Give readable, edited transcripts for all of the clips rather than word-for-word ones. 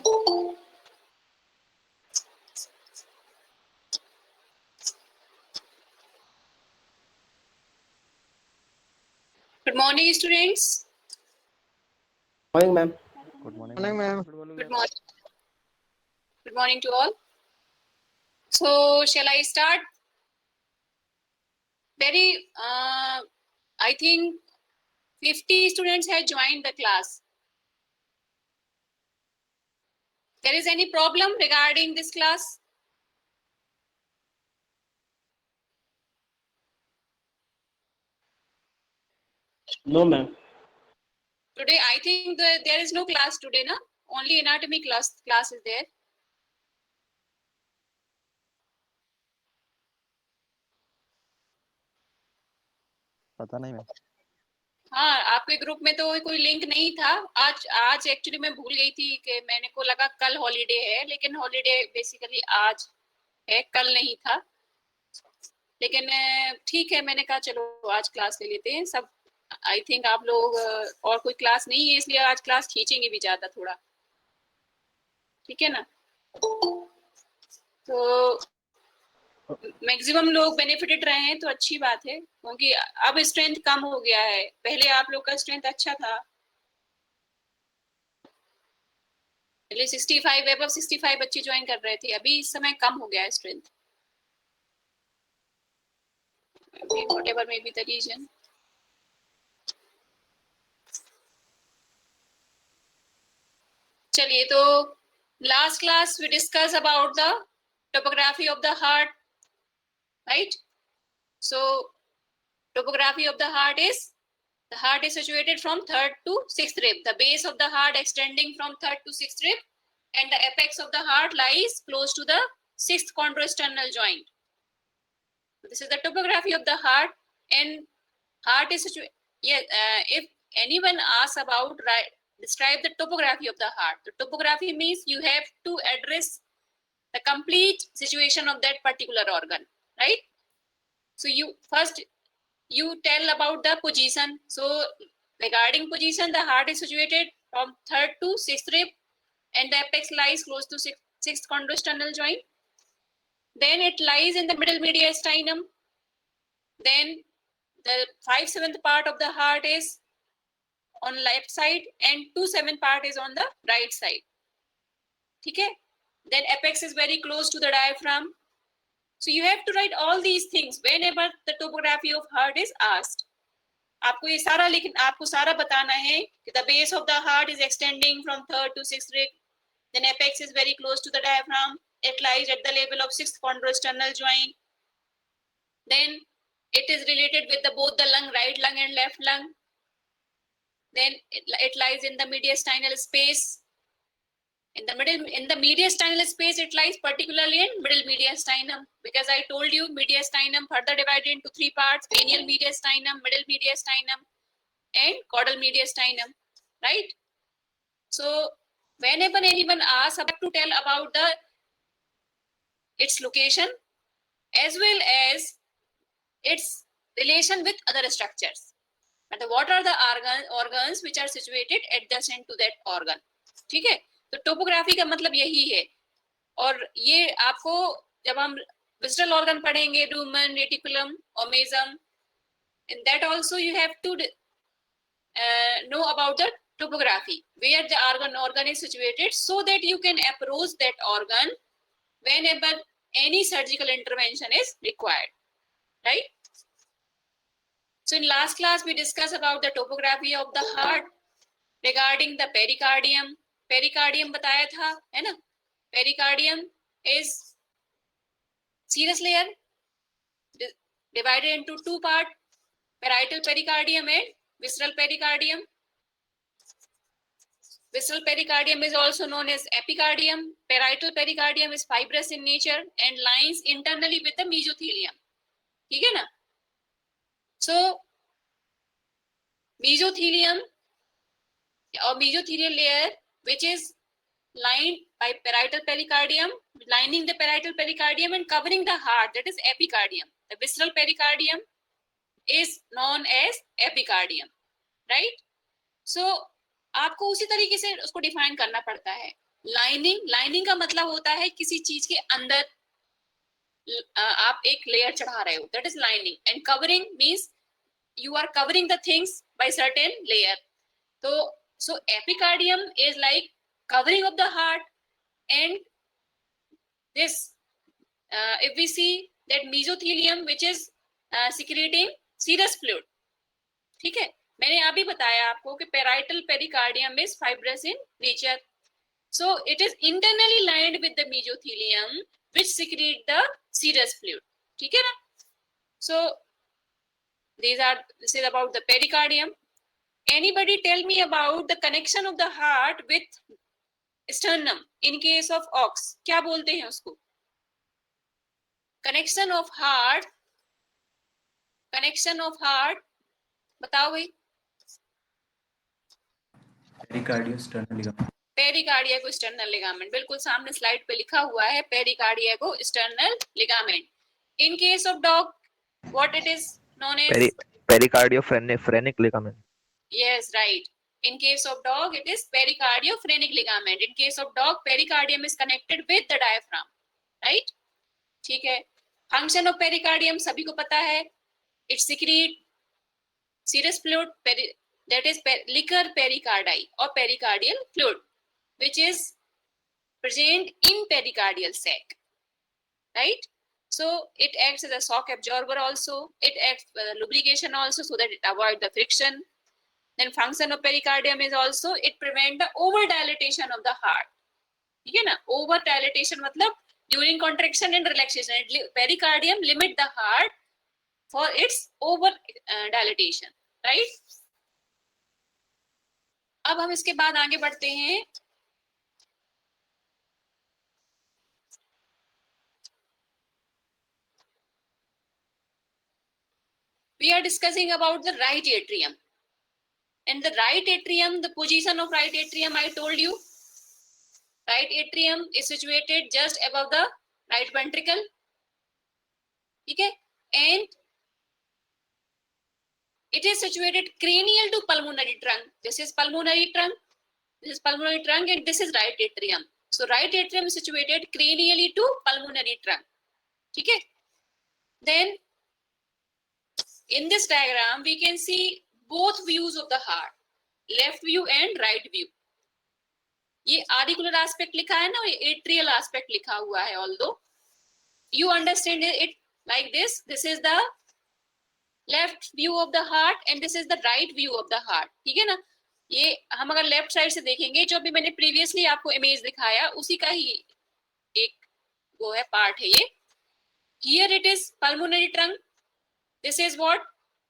Good morning, students. Morning, ma'am. Good morning, Morning, ma'am. ma'am. Good morning. Good morning to all. So, shall I start? I think 50 students have joined the class. There is any problem regarding this class? No, ma'am. Today, I think there is no class today, na? Only anatomy class is there. पता नहीं ma'am. हाँ, आपके group में तो कोई link नहीं था. आज एक्चुअली मैं भूल गई थी कि मैंने को लगा कल हॉलीडे है, लेकिन हॉलीडे बेसिकली आज है, कल नहीं था. लेकिन ठीक है, मैंने कहा चलो आज क्लास ले लेते हैं सब. आई थिंक आप लोग और कोई क्लास नहीं है, इसलिए आज क्लास खींचेंगे भी ज्यादा थोड़ा. ठीक है ना? तो मैक्सिमम लोग बेनिफिटेड रहे हैं तो अच्छी बात है, क्योंकि अब स्ट्रेंथ कम हो गया है. पहले आप लोग का स्ट्रेंथ अच्छा था. पहले 65 अबव 65 बच्चे ज्वाइन कर रहे थे, अभी इस समय कम हो गया है strength. whatever may be the reason. चलिए, तो last class we discuss about the topography of the heart, right? So topography of the heart is situated from third to sixth rib, the base of the heart extending from third to sixth rib, and the apex of the heart lies close to the sixth chondrosternal joint. This is the topography of the heart, and heart is situated. If anyone asks about describe the topography of the heart, the topography means you have to address the complete situation of that particular organ, right? So you tell about the position. So regarding position, the heart is situated from third to sixth rib, and the apex lies close to sixth chondrosternal joint. Then it lies in the middle mediastinum. Then the 5/7 part of the heart is on left side, and 2/7 part is on the right side. Okay? Then apex is very close to the diaphragm. So you have to write all these things whenever the topography of heart is asked. आपको ये सारा आपको सारा बताना है कि the base of the heart is extending from third to sixth rib. Then apex is very close to the diaphragm. It lies at the level of sixth chondrosternal joint. Then it is related with both the lung, right lung and left lung. Then it lies in the mediastinal space. In the mediastinal space, it lies particularly in middle mediastinum, because I told you mediastinum further divided into three parts: venial mediastinum, middle mediastinum, and caudal mediastinum, right? So whenever anyone asks, I have to tell about its location as well as its relation with other structures. And what are the organs which are situated adjacent to that organ? ठीक है? तो topography का मतलब यही है. और ये आपको जब हम विस्ट्रल ऑर्गन पढ़ेंगे, rumen, reticulum, omasum, in that also you have to know about the topography, where the organ is situated, so that you can approach that organ whenever any surgical intervention is required, right? So in last class we discussed about the topography of the heart regarding the pericardium. Pericardium बताया था, है ना? Pericardium is serous layer divided into two parts: parietal pericardium and visceral pericardium. Visceral pericardium is also known as epicardium. Parietal pericardium is fibrous in nature and lines internally with the mesothelium. ठीक है ना? So mesothelium or mesothelial layer, which is lined by parietal pericardium, lining the parietal pericardium and covering the heart, that is epicardium. The visceral pericardium is known as epicardium, right? So आपको उसी तरीके से उसको define करना पड़ता है. Lining का मतलब होता है किसी चीज के अंदर आप एक लेयर चढ़ा रहे हो, that is lining. And covering means you are covering the things by certain layer. So epicardium is like covering of the heart. And this if we see that mesothelium which is secreting serous fluid. ठीक है, मैंने अभी बताया आपको कि parietal pericardium is fibrous in nature. So it is internally lined with the mesothelium which secrete the serous fluid. ठीक है ना. So this is about the pericardium. Anybody tell me about the connection of the heart with sternum in case of ox? क्या बोलते हैं उसको? Connection of heart बताओ भाई. Pericardio sternal ligament. Pericardio sternal ligament, बिल्कुल सामने स्लाइड पे लिखा हुआ है pericardio sternal ligament. In case of dog, what it is known as? Pericardiophrenik ligament. Yes, right. In case of dog, it is pericardiophrenic ligament. In case of dog, pericardium is connected with the diaphragm, right? ठीक है. Function of pericardium सभी को पता है. It secrete serous fluid, that is liquor pericardi or pericardial fluid, which is present in pericardial sac, right? So it acts as a shock absorber also. It acts lubrication also, so that it avoid the friction. Then function of pericardium is also it prevent the over dilatation of the heart. ठीक है ना. Over dilatation मतलब during contraction and relaxation, pericardium limit the heart for its over dilatation, right? अब हम इसके बाद आगे बढ़ते हैं. We are discussing about the right atrium. And the right atrium, the position of right atrium, I told you. Right atrium is situated just above the right ventricle. Okay, and it is situated cranial to pulmonary trunk. This is pulmonary trunk. This is pulmonary trunk, and this is right atrium. So right atrium is situated cranially to pulmonary trunk. Okay. Then in this diagram we can see both views of the heart, left view and right view. ये auricular aspect लिखा है ना, ये atrial aspect लिखा हुआ है. Although you understand it like this, this is the left view of the heart and this is the right view of the heart. ठीक है ना. ये हम अगर लेफ्ट साइड से देखेंगे, जो भी मैंने प्रीवियसली आपको इमेज दिखाया उसी का ही एक वो है पार्ट है ये. Here it is pulmonary trunk. This is what?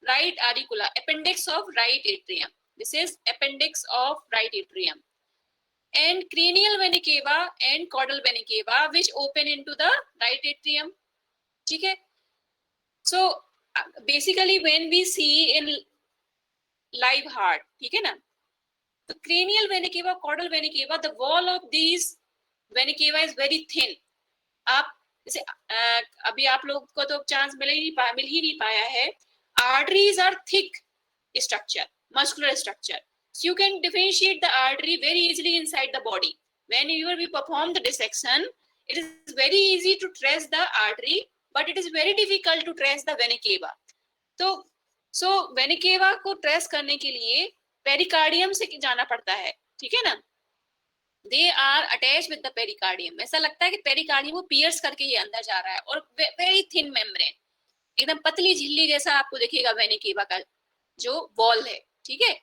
Right auricula, appendix of right atrium. This is appendix of right atrium. And cranial vena cava and caudal vena cava which open into the right atrium. ठीक है. So basically when we see in live heart, ठीक है ना, the cranial vena cava, caudal vena cava, the wall of these vena cava is very thin. आप जैसे अभी आप लोग को तो चांस मिल ही नहीं पाया है. Arteries are thick structure, muscular structure. So you can differentiate the artery very easily inside the body. When you will perform the dissection, it is very easy to trace the artery, but it is very difficult to trace the vena cava. So vena cava को trace करने के लिए pericardium से जाना पड़ता है. ठीक है ना. They are attached with the pericardium. ऐसा लगता है कि pericardium को pierce करके ये अंदर जा रहा है. और very thin membrane, एकदम पतली झिल्ली जैसा आपको दिखेगा वेना केवा का जो वॉल है. ठीक है.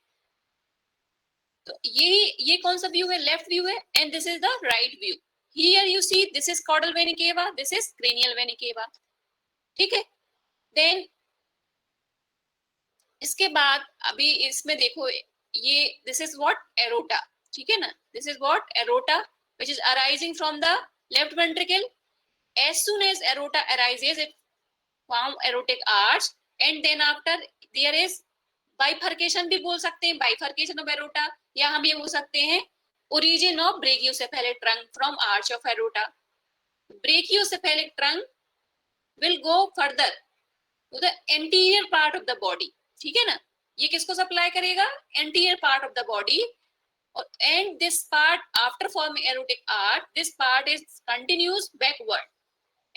तो ये कौन सा व्यू है? लेफ्ट व्यू है. And this is the right view. Here you see this is caudal vena cava, this is cranial vena cava. ठीक है. देन इसके बाद अभी इसमें देखो ये दिस इज व्हाट? एरोटा. ठीक है ना. This is what? Aorta which is arising from the left ventricle. As soon as aorta arises, it form aortic arch, and then after there is bifurcation भी बोल सकते हैं, bifurcation of aorta, या हम ये बोल सकते हैं origin of brachiocephalic trunk from arch of aorta. Brachiocephalic trunk will go further to the anterior part of the body. ठीक है ना. ये किसको सप्लाई करेगा? anterior part of the body, And this part, after forming aortic arch, this part is continues backward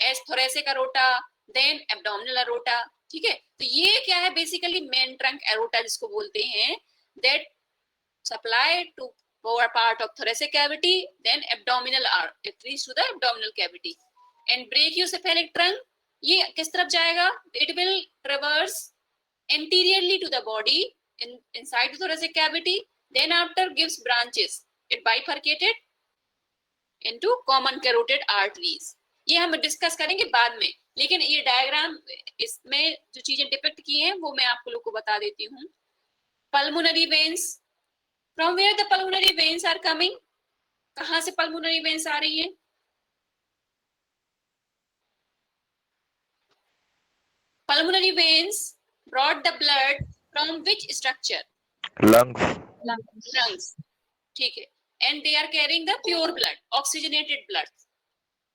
as thoracic aorta, then abdominal aorta. ठीक है, तो ये क्या है, बेसिकली मेन ट्रंक एरोटा जिसको बोलते हैं, that supply to lower part of thoracic cavity, then abdominal arteries to the abdominal cavity. And brachiocephalic trunk, ये किस तरफ जाएगा? It will traverse anteriorly to the body inside the thoracic cavity, then after gives branches. It bifurcated into common carotid arteries. ये हम discuss करेंगे बाद में, लेकिन ये डायग्राम इसमें जो चीजें डिपिक्ट की हैं वो मैं आप लोग को बता देती हूँ. Pulmonary veins, from where the pulmonary veins are coming, कहां से पल्मोनरी वेन्स आ रही है? Pulmonary veins brought the blood from which structure? Lungs. Lungs. ठीक है, and they are carrying the pure blood, oxygenated blood.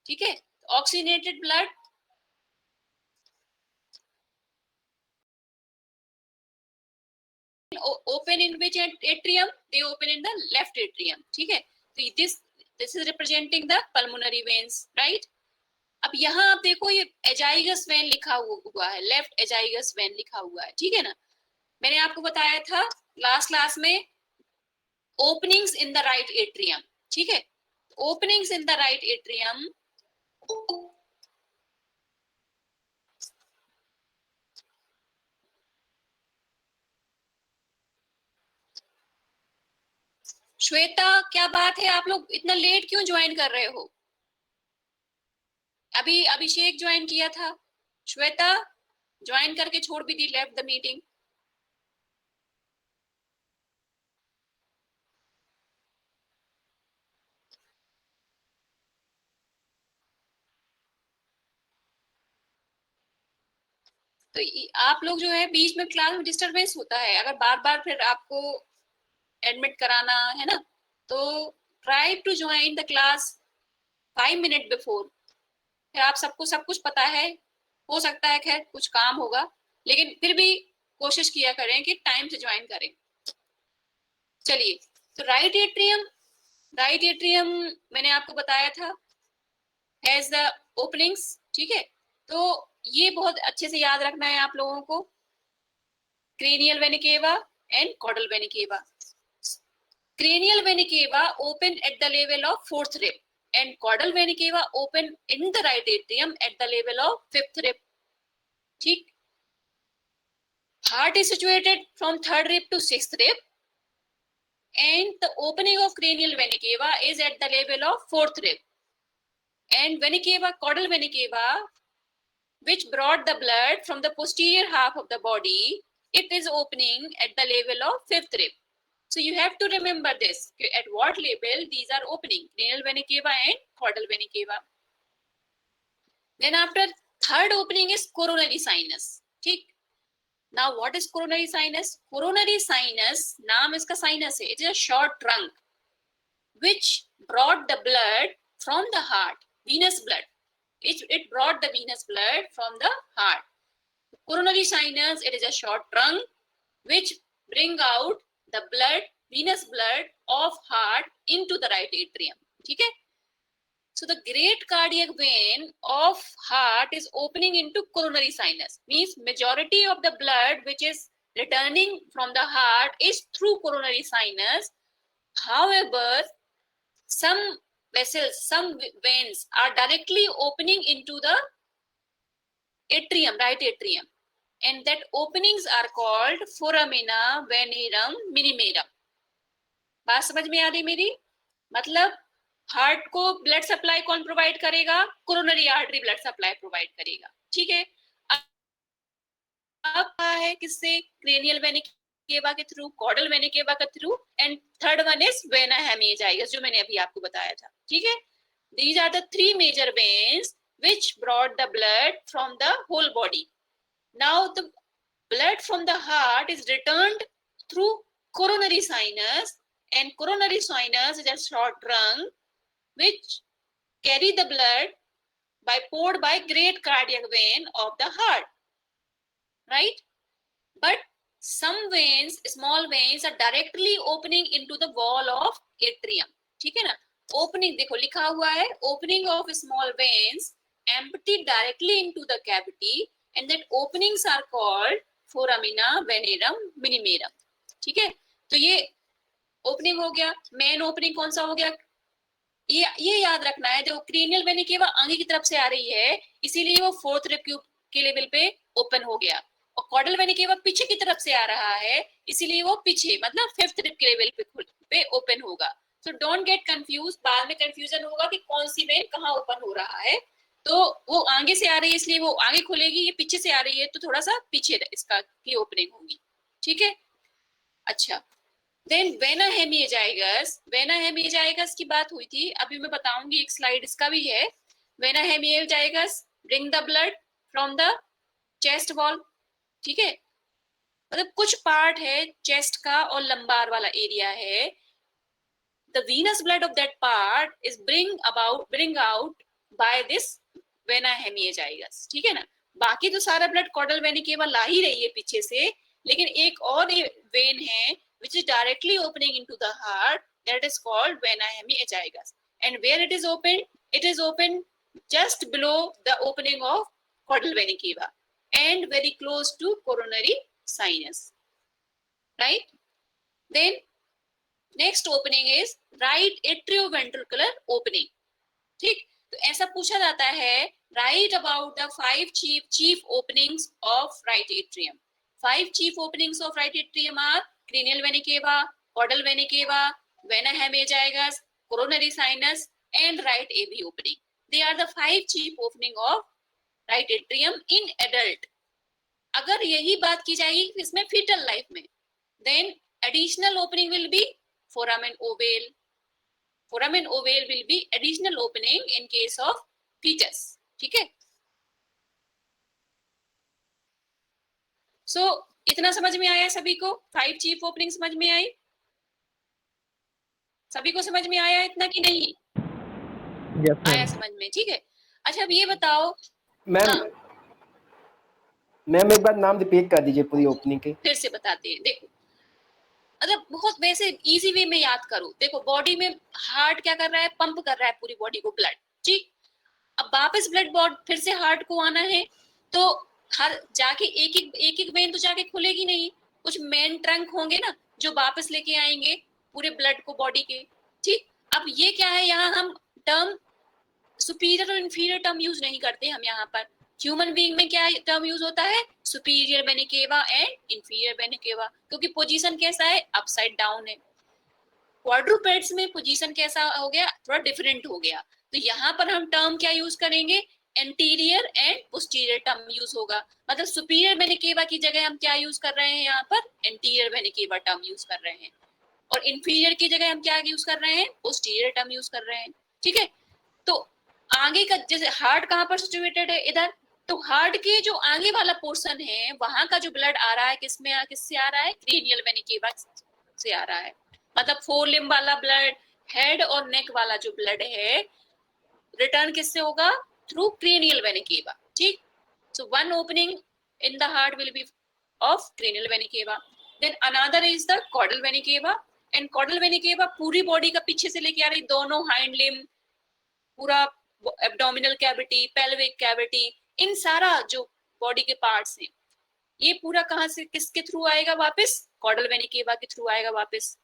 ठीक है, oxygenated blood open in which atrium? They open in the left atrium. ठीक है, तो this is representing the pulmonary veins, right? अब यहाँ आप देखो ये एजाइगस वेन लिखा हुआ है, लेफ्ट एजाइगस वेन लिखा हुआ है. ठीक है ना, मैंने आपको बताया था लास्ट क्लास में openings in the right atrium. ठीक है, openings in the right atrium Shweta, क्या बात है, आप लोग इतना लेट क्यों ज्वाइन कर रहे हो? अभी अभिषेक ज्वाइन किया था, श्वेता ज्वाइन करके छोड़ भी दी, लेफ्ट द मीटिंग. तो आप लोग जो है बीच में क्लास में डिस्टरबेंस होता है, अगर बार बार फिर आपको एडमिट कराना है ना, तो try to join the class 5 minute before. फिर आप सबको सब कुछ पता है, हो सकता है खैर कुछ काम होगा, लेकिन फिर भी कोशिश किया करें कि टाइम से ज्वाइन करें. चलिए, तो राइट एट्रियम मैंने आपको बताया था हैज द ओपनिंग्स. ठीक है, तो ये बहुत अच्छे से याद रखना है आप लोगों को. Cranial vena cava and caudal vena cava. Cranial vena cava open at the level of 4th rib and caudal vena cava open in the right atrium at the level of 5th rib. ठीक, heart is situated from 3rd rib to 6th rib and the opening of cranial vena cava is at the level of 4th rib, and vena cava, caudal vena cava, which brought the blood from the posterior half of the body, it is opening at the level of 5th rib. So you have to remember this, at what level these are opening, cranial vena cava and caudal vena cava. Then after third opening is coronary sinus. ठीक, now what is coronary sinus? Coronary sinus, नाम इसका sinus है, it is a short trunk which brought the blood from the heart, venous blood. It brought the venous blood from the heart. Coronary sinus, it is a short trunk which bring out the blood, venous blood of heart into the right atrium. ठीक है, so the great cardiac vein of heart is opening into coronary sinus, means majority of the blood which is returning from the heart is through coronary sinus. However, some vessels, some veins are directly opening into the atrium, right atrium, and that openings are called foramina venerum minimum. बात समझ में आ रही मेरी? मतलब heart को blood supply कौन provide करेगा? Coronary artery blood supply provide करेगा. ठीक है, अब है किससे? क्रेनियल वेना केवा के थ्रू, कॉर्डल वेना केवा के through, and third one is vena hemiazygos, जो मैंने अभी आपको बताया था. ठीक है, these are the three major veins which brought the blood from the whole body. Now the blood from the heart is returned through coronary sinus, and coronary sinus is a short trunk which carry the blood by poured by great cardiac vein of the heart, right? But some veins, small veins are directly opening into the wall of atrium. ठीक है ना, opening देखो लिखा हुआ है, opening of small veins empty directly into the cavity and that openings are called foramina venerum minimarum. ठीक है, तो ये ओपनिंग हो गया. मेन ओपनिंग कौन सा हो गया, ये याद रखना है. जो क्रेनियल वेन केवा आगे की तरफ से आ रही है, इसीलिए वो फोर्थ रिब क्यूब के लेवल पे ओपन हो गया. और कॉर्डल वेन केवा पीछे की तरफ से आ रहा है, इसीलिए वो पीछे मतलब फिफ्थ रिब के लेवल पे ओपन होगा. सो डोंट गेट कंफ्यूज, बाद में कंफ्यूजन होगा कि कौन सी वेन कहाँ ओपन हो रहा है. तो वो आगे से आ रही है इसलिए वो आगे खुलेगी, ये पीछे से आ रही है तो थोड़ा सा पीछे इसका की ओपनिंग होगी. ठीक है, अच्छा. देन वेना हेमिएजाइगस, वेना हेमिएजाइगस की बात हुई थी, अभी मैं बताऊंगी, एक स्लाइड इसका भी है. Vena hemiazygos bring the blood from the chest wall. ठीक है, मतलब कुछ पार्ट है चेस्ट का और लंबार वाला एरिया है. The venous blood of that part is bring out by this vena hemiajagus. ठीक है ना, बाकी तो सारा ब्लड कॉर्डल वेनी केवल ला ही रही है पीछे से, लेकिन एक और वेन है which is directly opening into the heart, that is called vena hemiajagus. And where it is open just below the opening of caudal vena cava and very close to coronary sinus, right? Then next opening is right atrioventricular opening. ठीक, तो ऐसा पूछा जाता है, right about the 5 chief openings of right atrium. 5 chief openings of right atrium are cranial vena cava, caudal vena cava, vena hemiazygos, coronary sinus and right AV opening. They are the 5 chief opening of right atrium in adult. अगर यही बात की जाएगी इसमें fetal life में, then additional opening will be foramen ovale. Foramen ovale will be additional opening in case of fetus. ठीक है, so इतना समझ में आया सभी को? 5 चीफ ओपनिंग समझ में आई? सभी को समझ में आया इतना कि नहीं? Yes, आया ma'am. समझ में, ठीक है. अच्छा अब ये बताओ मैम, हाँ, मैम एक बार नाम रिपीट कर दीजिए पूरी ओपनिंग के. फिर से बताते हैं. देखो, मतलब बहुत वैसे इजी वे में याद करो. देखो, बॉडी में हार्ट क्या कर रहा है, पंप कर रहा है पूरी बॉडी को ब्लड. ठीक, अब वापस ब्लड बॉडी फिर से हार्ट को आना है, तो हर जाके एक एक वेन तो जाके खुलेगी नहीं, कुछ मेन ट्रंक होंगे ना जो वापस लेके आएंगे पूरे ब्लड को बॉडी के. ठीक, अब ये क्या है, यहाँ हम टर्म सुपीरियर और इंफीरियर टर्म यूज नहीं करते हम यहाँ पर. ह्यूमन बीइंग में क्या टर्म यूज होता है, superior vena cava and inferior vena cava, क्योंकि पोजीशन कैसा है, अपसाइड डाउन है. क्वाड्रूपेड्स में पोजीशन कैसा हो गया, थोड़ा डिफरेंट हो गया. तो यहाँ पर हम टर्म क्या यूज करेंगे, anterior and posterior term use होगा. मतलब सुपीरियर वेना केवा की जगह हम क्या यूज कर रहे हैं, यहाँ पर anterior vena cava term use कर रहे हैं, और इंफीरियर की जगह हम क्या यूज कर रहे हैं, पोस्टीरियर टर्म यूज कर रहे हैं. ठीक है, तो आगे का जैसे हार्ट कहाँ पर सिचुएटेड है, इधर, तो हार्ट के जो आगे वाला पोर्शन है वहां का जो ब्लड आ रहा है किससे आ रहा है, क्रेनियल वेना केवा से आ रहा है. मतलब 4 लिम्ब वाला ब्लड, हेड और नेक वाला जो ब्लड है, रिटर्न किससे होगा, थ्रू क्रेनियल वेना केवा. ठीक, so one opening in the heart will be of cranial vena cava. Then another is the caudal vena cava. And caudal vena cava पूरी body का पीछे से लेके आ रही, दोनों हाइंड लिम्ब, पूरा एब्डोमिनल कैविटी, पेल्विक कैविटी, इन सारा जो बॉडी के पार्ट्स हैं, ये पूरा कहां से किसके थ्रू आएगा वापस, कॉर्डल वेना केवा के थ्रू आएगा वापस.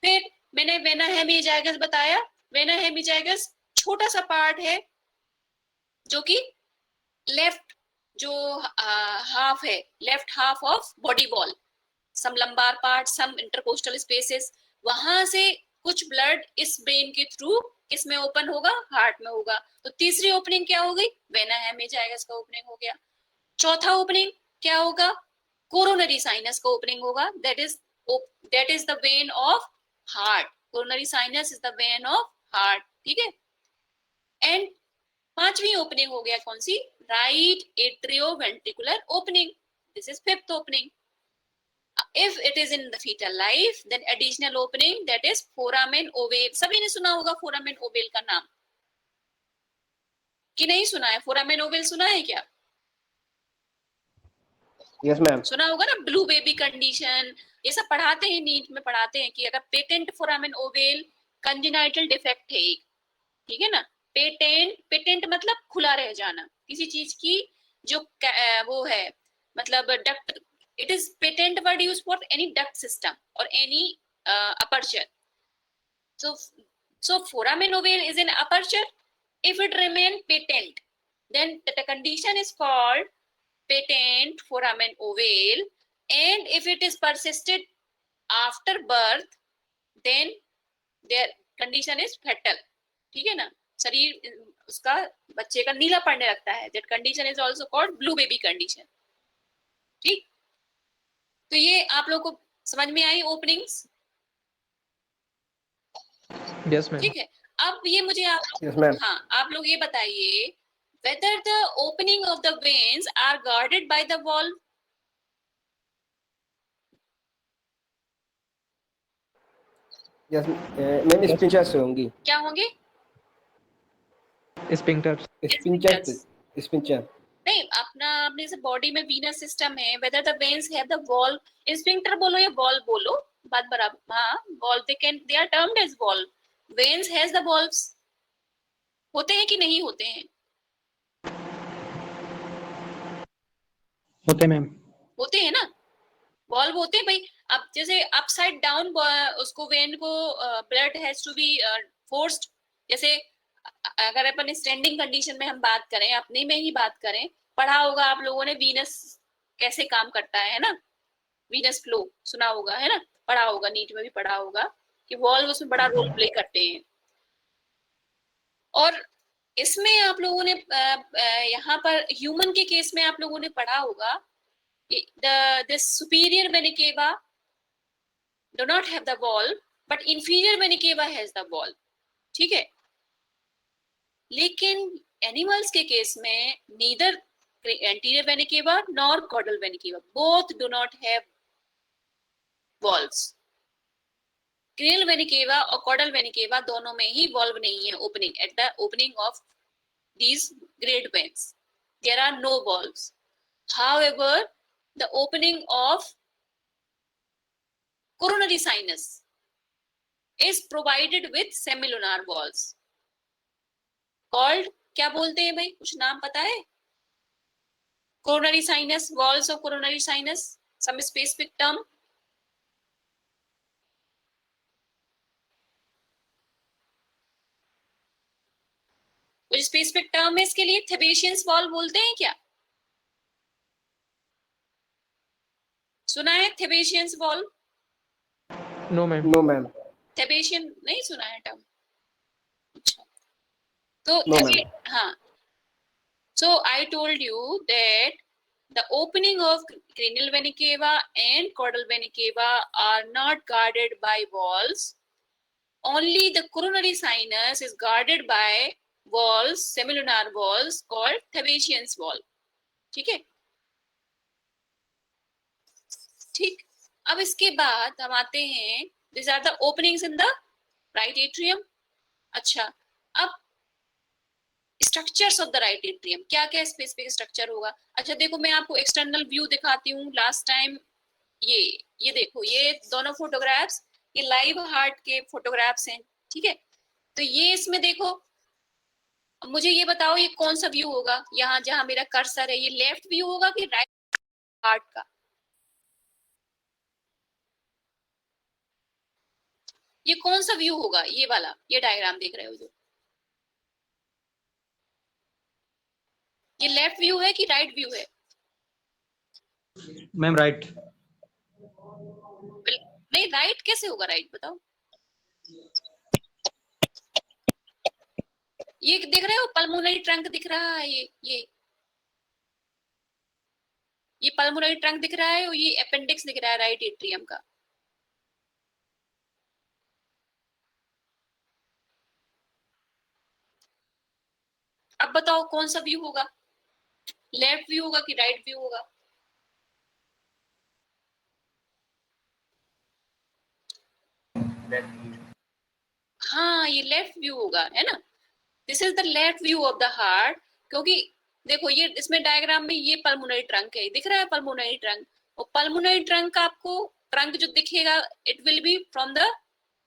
फिर मैंने वेना हेमिएजाइगस बताया. वेना हेमिएजाइगस छोटा सा पार्ट है जो कि लेफ्ट जो हाफ है, left half of body wall, some lumbar part, some intercostal spaces, वहां से कुछ ब्लड इस ब्रेन के थ्रू किस में ओपन होगा, हार्ट में होगा. तो तीसरी ओपनिंग क्या हो गई, वेना हेमिएजाइगस का ओपनिंग हो गया. चौथा ओपनिंग क्या होगा, कोरोनरी साइनस का ओपनिंग होगा. That is the vein of heart. Coronary sinus is the vein of heart. ठीक है, एंड पांचवी ओपनिंग हो गया कौन सी, right atrioventricular opening. This is fifth opening. If it is in the fetal life, then additional opening, that is foramen ovale. सभी ने सुना होगा foramen ovale का नाम, कि नहीं सुना है? foramen ovale सुना है क्या? Yes ma'am. सुना होगा ना, ब्लू बेबी कंडीशन, ये सब पढ़ाते हैं, नीट में पढ़ाते हैं कि अगर patent foramen ovale congenital defect है, ठीक है ना। पेटेंट मतलब खुला रह जाना किसी चीज की, जो वो है, मतलब duct, it is patent word use for any duct system और any aperture. So foramen ovale is an aperture. If it remain patent, then the condition is called patent foramen ovale. And if it is persisted after birth, then their condition is fetal. ठीक है ना, शरीर उसका बच्चे का नीला पड़ने लगता है, that condition is also called blue baby condition. ठीक, तो ये आप लोग को समझ में आई ओपनिंग्स? Yes, ma'am. ठीक है, अब ये मुझे आप यस मैम। हाँ, आप लोग ये बताइए, whether the opening of the veins are guarded by the valve. Yes ma'am, sphincter से होंगी। क्या होंगे? Sphincters. Sphincter, sphincter. नहीं, अपने से बॉडी में वीनस सिस्टम है, whether the veins have the valve, sphincter बोलो या valve बोलो, बात बराबर। हाँ, valve, they are termed as valve. Veins has the valves, होते हैं कि नहीं होते हैं? होते मैम। होते हैं ना, वॉल्व होते हैं भाई। अब जैसे अपसाइड डाउन उसको वेन को blood has to be forced, जैसे अगर अपन स्टैंडिंग कंडीशन में हम बात करें, अपने में ही बात करें, पढ़ा होगा आप लोगों ने वीनस कैसे काम करता है ना, वीनस फ्लो सुना होगा, है ना, पढ़ा होगा, नीट में भी पढ़ा होगा कि वॉल्व उसमें बड़ा रोल प्ले करते हैं। और इसमें आप लोगों ने यहाँ पर ह्यूमन के केस में आप लोगों ने पढ़ा होगा, this superior vena cava do not have the valve, but inferior vena cava has the valve. ठीक है, लेकिन एनिमल्स के केस में neither anterior vena cava nor caudal vena cava, both do not have valves. cranial vena cava और caudal vena cava दोनों में ही valve नहीं है opening, at the opening of these great veins there are no valves. However, the opening of coronary sinus is provided with semilunar valves called, क्या बोलते हैं भाई, कुछ नाम पता है? coronary sinus, walls of coronary sinus, some specific term? कुछ specific term है इसके लिए? थेबेशियंस वॉल बोलते हैं क्या? सुना है Thebesians wall? No ma'am. No ma'am. Thebesian नहीं सुना है टर्म? अच्छा, तो No, ma'am. हाँ, so I told you that the opening of cranial vena cava and caudal vena cava are not guarded by walls. Only the coronary sinus is guarded by walls, semilunar walls called Thebesian's wall. ठीक है, ठीक। अब इसके बाद हम आते हैं, this are the openings in the right atrium. अच्छा, अब structures of the right atrium, क्या क्या स्पेसिफिक स्ट्रक्चर होगा? अच्छा देखो, मैं आपको एक्सटर्नल व्यू दिखाती हूँ। लास्ट टाइम ये देखो, ये दोनों फोटोग्राफ्स ये लाइव हार्ट के फोटोग्राफ्स हैं, ठीक है। तो ये इसमें देखो, मुझे ये बताओ ये कौन सा व्यू होगा? यहाँ जहां मेरा कर्सर है, ये लेफ्ट व्यू होगा कि राइट हार्ट का? ये कौन सा व्यू होगा? ये वाला, ये डायग्राम देख रहे हो जो, ये लेफ्ट व्यू है कि राइट व्यू है? Ma'am right. नहीं, राइट कैसे होगा? राइट बताओ। ये देख रहे हो, पल्मोनरी ट्रंक दिख रहा है, ये पल्मोनरी ट्रंक दिख रहा है और ये अपेंडिक्स दिख रहा है राइट एट्रियम का। अब बताओ कौन सा व्यू होगा? लेफ्ट व्यू होगा कि राइट व्यू होगा? हाँ, ये लेफ्ट व्यू होगा, है ना। This is the left view of the heart, क्योंकि देखो ये इसमें डायग्राम में ये पल्मोनरी ट्रंक है, दिख रहा है पल्मोनरी ट्रंक। और पल्मोनरी ट्रंक आपको ट्रंक जो दिखेगा it will be from the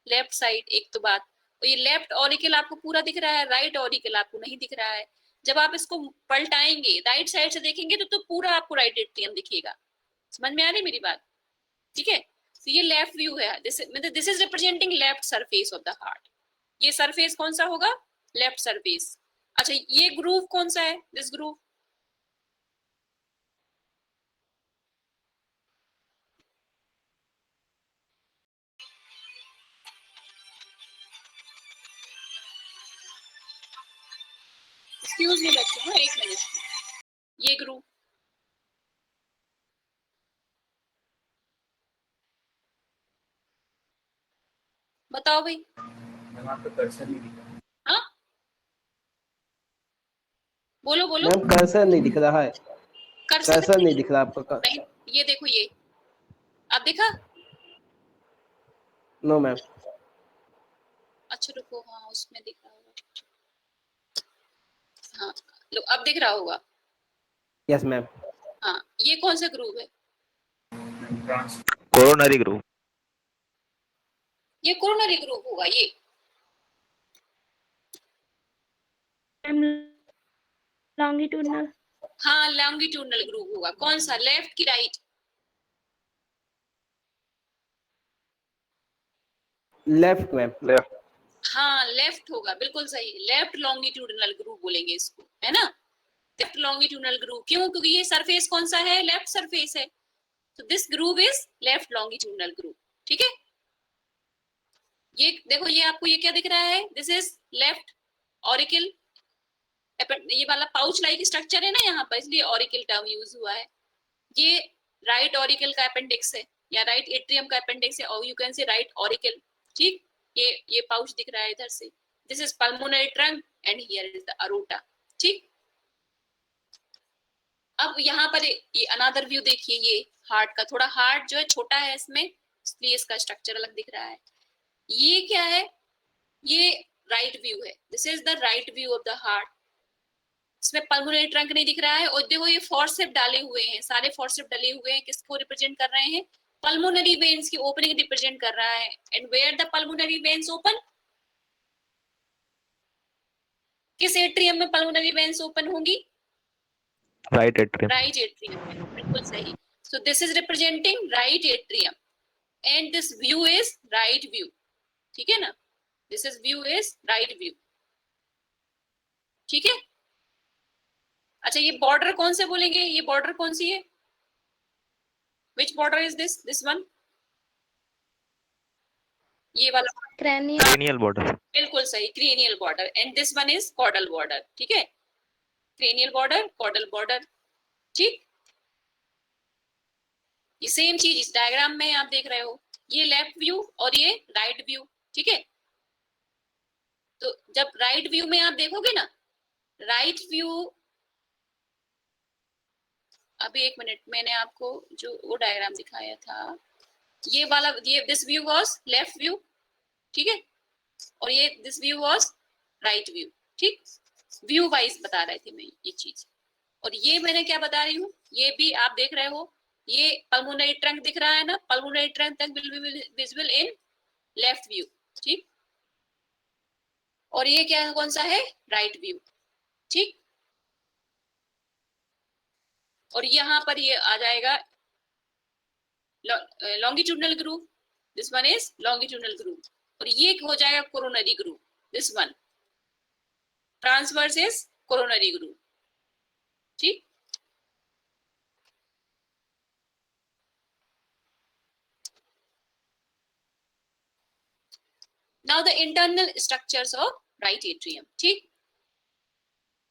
left side, एक तो बात। और ये लेफ्ट ऑरिकल आपको पूरा दिख रहा है, राइट ऑरिकल आपको नहीं दिख रहा है। जब आप इसको पलटाएंगे राइट साइड से देखेंगे तो पूरा आपको राइट एट्रियम दिखेगा। समझ में आ रही मेरी बात? ठीक है, तो ये लेफ्ट व्यू है, this is representing left surface of the heart. ये सरफेस कौन सा होगा? Left surface. अच्छा ये ग्रूव कौन सा है? दिस ग्रूव एक्सक्यूज मी बच्चों, हाँ एक मिनट, ये ग्रूव बताओ भाई। मैम आपका कर्सर नहीं दिखा। हाँ बोलो बोलो। मैम कर्सर नहीं दिख रहा है, कर्सर नहीं दिख रहा आपका। नहीं, ये देखो ये आप देखा? No ma'am. अच्छा रुको, हाँ उसमें दिख रहा होगा। हाँ लो अब दिख रहा होगा। Yes ma'am. हाँ ये कौन सा ग्रूव है? Coronary group. ये कोरोनरी ग्रूव होगा ये। लॉन्गिट्यूडनल। हाँ लॉन्गिट्यूडनल ग्रूव होगा। कौन सा, लेफ्ट की राइट? Left ma'am, left. हाँ लेफ्ट होगा, बिल्कुल सही, लेफ्ट लॉन्गिट्यूडनल ग्रूव बोलेंगे इसको, है ना? लेफ्ट लॉन्गिट्यूडनल ग्रूव क्यों? क्योंकि ये सरफेस कौन सा है? लेफ्ट सरफेस है, तो this groove is left longitudinal groove. ठीक है, ये देखो ये आपको ये क्या दिख रहा है? दिस इज लेफ्ट ऑरिकल, ये वाला पाउच लाइक स्ट्रक्चर है ना यहाँ पर, इसलिए ऑरिकल टर्म यूज हुआ है। ये राइट ऑरिकल का अपेंडिक्स है या राइट एट्रियम का अपेंडिक्स है, और you can say right auricle. ठीक, ये पाउच दिख रहा है इधर से, this is pulmonary trunk and here is the aorta. ठीक, अब यहाँ पर ये अनदर व्यू देखिए, ये हार्ट का, थोड़ा हार्ट जो है छोटा है इसमें, इसलिए इसका स्ट्रक्चर अलग दिख रहा है। ये क्या है? ये राइट व्यू है, this is the right view of the heart. इसमें पल्मोनरी ट्रंक नहीं दिख रहा है, और देखो ये फोर्सेप डाले हुए हैं, सारे फोर्सेप डाले हुए हैं, किसको रिप्रेजेंट कर रहे हैं? पल्मोनरी वेन्स की ओपनिंग रिप्रेजेंट कर रहा है। And where the pulmonary veins open? किस एट्रियम में पल्मोनरी वेन्स ओपन होंगी? Right atrium. राइट एट्रियम में, बिल्कुल सही। So this is representing right atrium and this view is right view. ठीक है ना, this is view is right view. ठीक है, अच्छा ये बॉर्डर कौन से बोलेंगे? ये बॉर्डर कौन सी है? Which border is this one? ये वाला क्रेनियल बॉर्डर। बिल्कुल सही, cranial border. And this one is caudal border. ठीक है, क्रेनियल बॉर्डर, कॉर्डल बॉर्डर। ठीक, ये सेम चीज इस डायग्राम में आप देख रहे हो, ये लेफ्ट व्यू और ये राइट व्यू। ठीक है, तो जब राइट व्यू में आप देखोगे ना, राइट व्यू, अभी एक मिनट, मैंने आपको जो वो डायग्राम दिखाया था, ये वाला, ये this view was left view. ठीक है, और ये this view was right view. ठीक, व्यू वाइज बता रहे थे मैं ये चीज। और ये मैंने क्या बता रही हूँ, ये भी आप देख रहे हो, ये पल्मोनरी ट्रंक दिख रहा है ना, पल्मोनरी ट्रंक तक will be visible in left view. ठीक, और ये क्या कौन सा है? Right view. ठीक, और यहाँ पर ये आ जाएगा longitudinal groove, this one is longitudinal groove. और ये हो जाएगा coronary groove, this one transverse is coronary groove. ठीक, now the internal structures of right atrium. ठीक,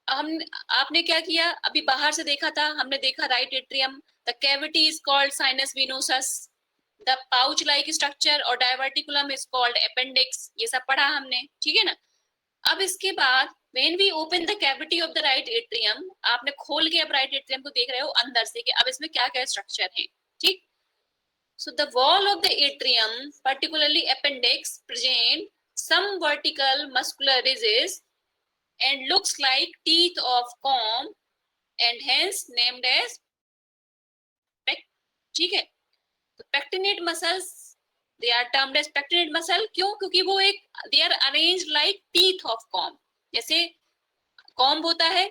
हम आपने क्या किया, अभी बाहर से देखा था, हमने देखा right atrium, the cavity is called sinus venosus, the pouch like structure और डायवर्टिकुलम इज कॉल्ड अपेंडिक्स, ये सब पढ़ा हमने। ठीक है ना, अब इसके बाद when we open the cavity of the right atrium, आपने खोल के अब राइट एट्रियम को देख रहे हो अंदर से कि अब इसमें क्या क्या स्ट्रक्चर है। ठीक, so the wall of the atrium, particularly appendix, present some vertical muscular ridges and looks like teeth of comb and hence named as ठीक है। तो pectinate muscles they are termed as pectinate muscle, क्यों? क्योंकि वो एक they are arranged like teeth of comb, जैसे comb होता है,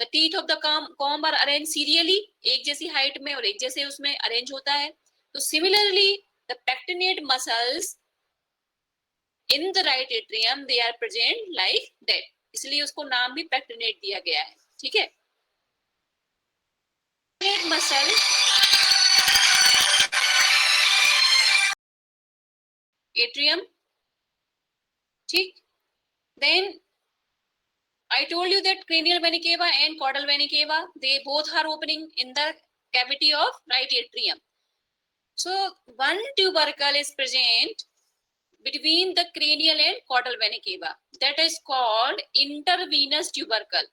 the teeth of the comb are arranged serially, एक जैसी height में और एक जैसे उसमें arrange होता है। तो similarly the pectinate muscles in the right atrium they are present like that, इसलिए उसको नाम भी pectinate दिया गया है। ठीक है, pectinate muscle atrium, ठीक। Then I told you that cranial vena cava and caudal vena cava, they both are opening in the cavity of right atrium. So one tubercle is present between the cranial and caudal vena cava, that is called intervenous tubercle.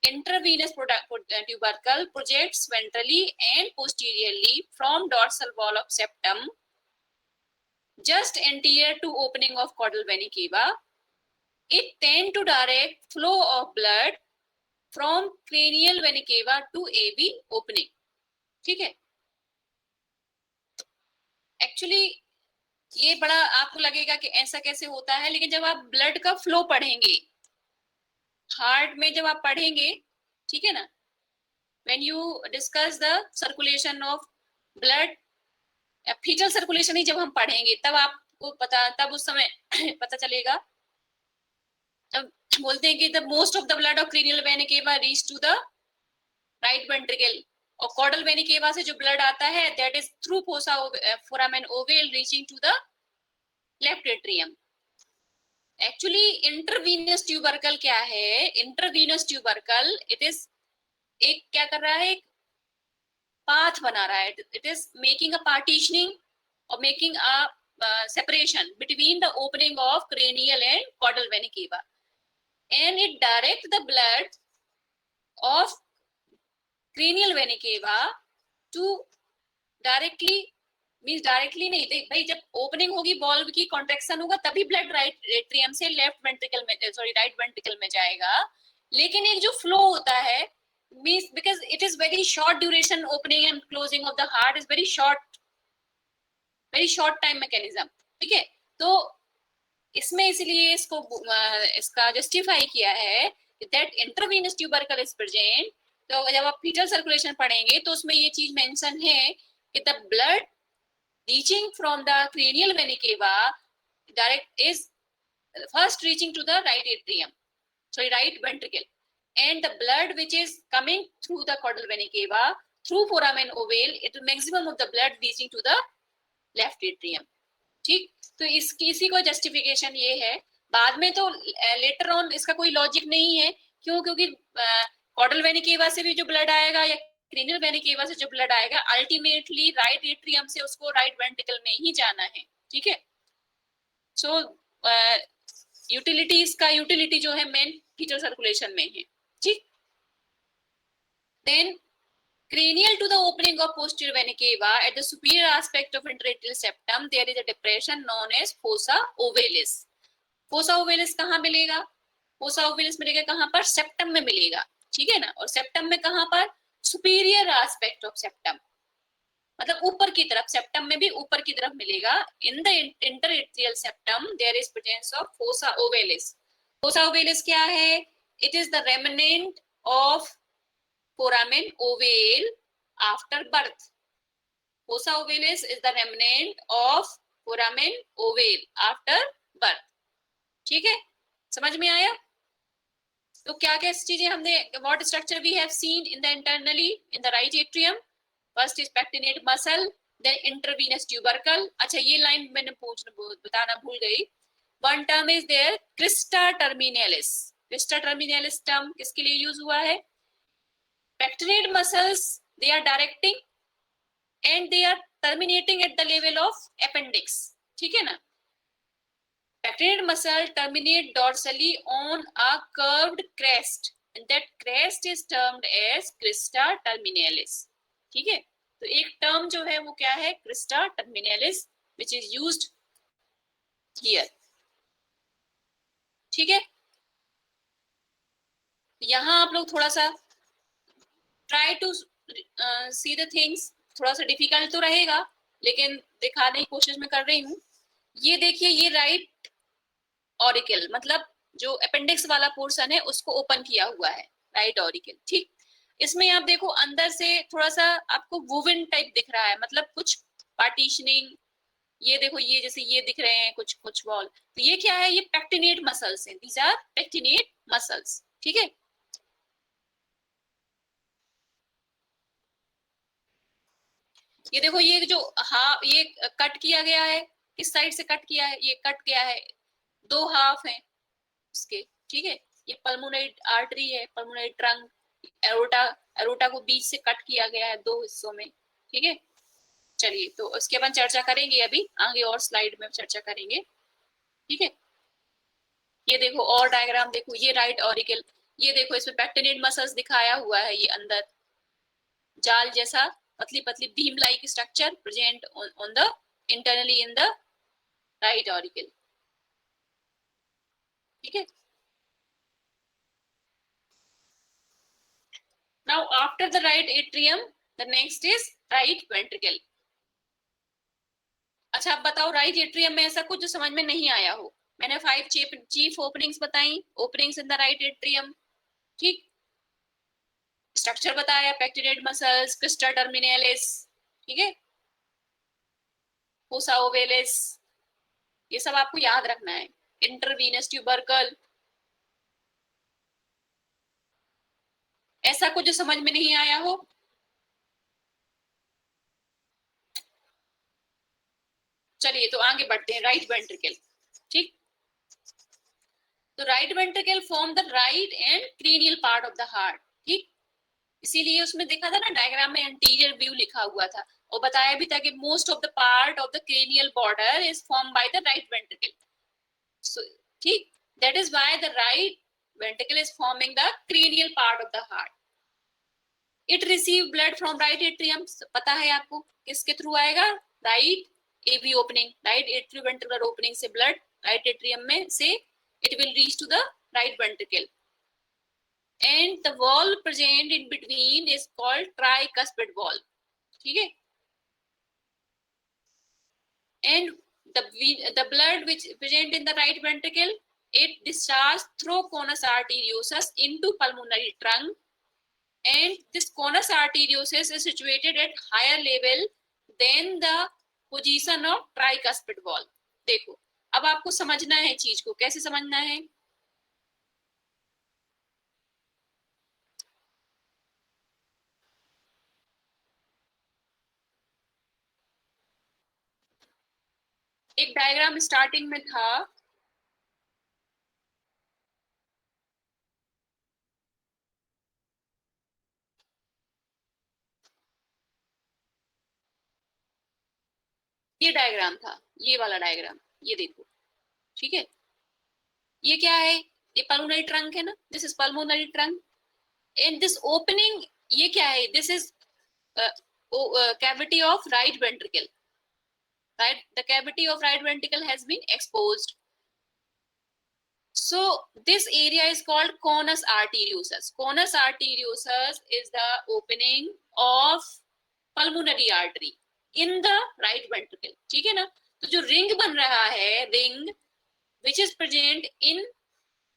Intravenous tubercle projects ventrally and posteriorly from dorsal wall of septum just anterior to opening of caudal vena cava. It tend to direct flow of blood from cranial vena cava to AV opening. ठीक है, actually ये बड़ा आपको लगेगा कि ऐसा कैसे होता है, लेकिन जब आप ब्लड का फ्लो पढ़ेंगे हार्ट में, जब आप पढ़ेंगे, ठीक है ना, when you discuss the circulation of blood, fetal circulation ही जब हम पढ़ेंगे तब आपको पता, तब उस समय पता चलेगा। तब बोलते हैं कि the most of the blood of cranial vena cava reach to the right ventricle, और caudal vena cava से जो blood आता है that is through foramen ovale reaching to the left atrium. Actually intravenous tubercle क्या है? Intravenous tubercle it is एक क्या कर रहा है, एक path बना रहा है, it is making a partitioning or making a separation between the opening of cranial and caudal vena cava, and it directs the blood of cranial vena cava to directly, means directly नहीं, देख भाई जब opening होगी valve की contraction होगा तभी blood right atrium से left ventricle में, सॉरी राइट वेंट्रिकल में जाएगा, लेकिन एक जो फ्लो होता है means because it is very short duration, opening and closing of the heart is very short time mechanism, ठीक है। तो इसमें इसलिए इसको इसका जस्टिफाई किया है that intravenous tubercle is present। तो जब आप फीटल सर्कुलेशन पढ़ेंगे तो उसमें ये चीज मेंशन है कि the blood reaching from the cranial vena cava direct is first reaching to the right atrium, sorry right ventricle, and the blood which is coming through the caudal vena cava through foramen ovale, it maximum of the blood reaching to the left atrium, ठीक। तो इसी को justification ये है। बाद में तो later on इसका कोई लॉजिक नहीं है, क्यों? क्योंकि caudal vena cava से भी जो ब्लड आएगा या cranial vena cava से जो ब्लड आएगा अल्टीमेटली राइट एट्रियम से उसको राइट वेंट्रिकल में ही जाना है, ठीक है। सो यूटिलिटी, इसका यूटिलिटी जो है मेन फीटल सर्कुलेशन में है, ठीक। Then cranial to the opening of posterior vena cava at the superior aspect of interatrial septum there is a depression known as fossa ovalis. Fossa ovalis कहाँ मिलेगा? Fossa ovalis मिलेगा कहाँ पर? Septum में मिलेगा, ठीक है ना। और सेप्टम में कहाँ पर? सुपीरियर एस्पेक्ट ऑफ सेप्टम, मतलब ऊपर की तरफ, सेप्टम में भी ऊपर की तरफ मिलेगा। In the interatrial septum there is presence of fossa ovalis. Fossa ovalis क्या है? It is the remnant of foramen ovale after birth. Fossa ovalis is the remnant of foramen ovale after birth, ठीक है, समझ में आया? तो क्या क्या चीजें हमने, what structure we have seen in the internally in the right atrium? First is pectinate muscle, then intravenous tubercle. अच्छा ये लाइन मैंने बताना भूल गई। One term is there, crista terminalis. Crista terminalis term किसके लिए यूज हुआ है? Pectinate muscles they are directing and they are terminating at the level of appendix, ठीक है ना। Pectinate muscle terminate dorsally on a curved crest and that crest is termed as crista terminalis, ठीक है। तो एक term जो है वो क्या है? crista terminalis which is used here, ठीक है। यहां आप लोग थोड़ा सा try to see the things, थोड़ा सा डिफिकल्ट तो रहेगा लेकिन दिखाने की कोशिश मैं कर रही हूँ। ये देखिए, ये राइट ऑरिकल मतलब जो अपेंडिक्स वाला पोर्शन है उसको ओपन किया हुआ है, राइट ऑरिकल। ठीक, इसमें आप देखो अंदर से थोड़ा सा आपको वुवन टाइप दिख रहा है, मतलब कुछ पार्टीशनिंग। ये देखो, ये जैसे ये दिख रहे हैं कुछ कुछ वॉल, तो ये क्या है, ये पेक्टिनेट मसल्स हैं, दीज आर पेक्टिनेट मसल्स। ठीक है, ये देखो, ये जो ये कट किया गया है, किस साइड से कट किया है, ये कट गया है, दो हाफ है उसके। ठीक है, ये पल्मोनरी आर्टरी है, पल्मोनरी ट्रंक, एरोटा, एरोटा को बीच से कट किया गया है दो हिस्सों में। ठीक है, चलिए तो उसके अपन चर्चा करेंगे अभी आगे, और स्लाइड में चर्चा करेंगे। ठीक है, ये देखो और डायग्राम देखो, ये राइट ऑरिकल, ये देखो इसमें पेक्टिनेट मसल्स दिखाया हुआ है, ये अंदर जाल जैसा पतली पतली beam like structure present on the internally in the right auricle. ठीक है, now after the right atrium the next is right ventricle। अच्छा, अब बताओ राइट एट्रियम में ऐसा कुछ जो समझ में नहीं आया हो। मैंने 5 चीफ ओपनिंग्स बताई, openings in the right atrium. ठीक, स्ट्रक्चर बताया, पेक्टिनेट मसल्स, क्रिस्टा टर्मिनालिस, ठीक है, फोसा ओवेलिस, ये सब आपको याद रखना है। इंटरवीनस ट्यूबरकल, ऐसा कुछ जो समझ में नहीं आया हो। चलिए तो आगे बढ़ते हैं, राइट वेंट्रिकल। ठीक, तो right ventricle form the right and cranial part of the heart. ठीक, इसीलिए उसमें देखा था ना डायग्राम में एंटीरियर व्यू लिखा हुआ था, और बताया भी था कि most of the part of the cranial border is form by the right ventricle. So ठीक, that is why the right ventricle is forming the cranial part of the heart. It receive blood from right atrium, पता है आपको किसके through आएगा, right AV opening, right atrioventricular opening से blood right atrium में से it will reach to the right ventricle, and the valve present in between is called tricuspid valve। ठीक है, and the blood which present in the right ventricle, it discharges through conus arteriosus into pulmonary trunk, and this conus arteriosus is situated at higher level than the position of tricuspid valve। देखो, अब आपको समझना है चीज को, कैसे समझना है। एक डायग्राम स्टार्टिंग में था, ये डायग्राम था, ये वाला डायग्राम, ये देखो। ठीक है, ये क्या है, ये पल्मोनरी ट्रंक है ना, this is pulmonary trunk, and this opening ये क्या है, this is cavity of right ventricle, right, the cavity of right ventricle has been exposed, so this area is called conus arteriosus। conus arteriosus is the opening of pulmonary artery in the right ventricle। ठीक है ना, तो जो ring बन रहा है, ring which is present in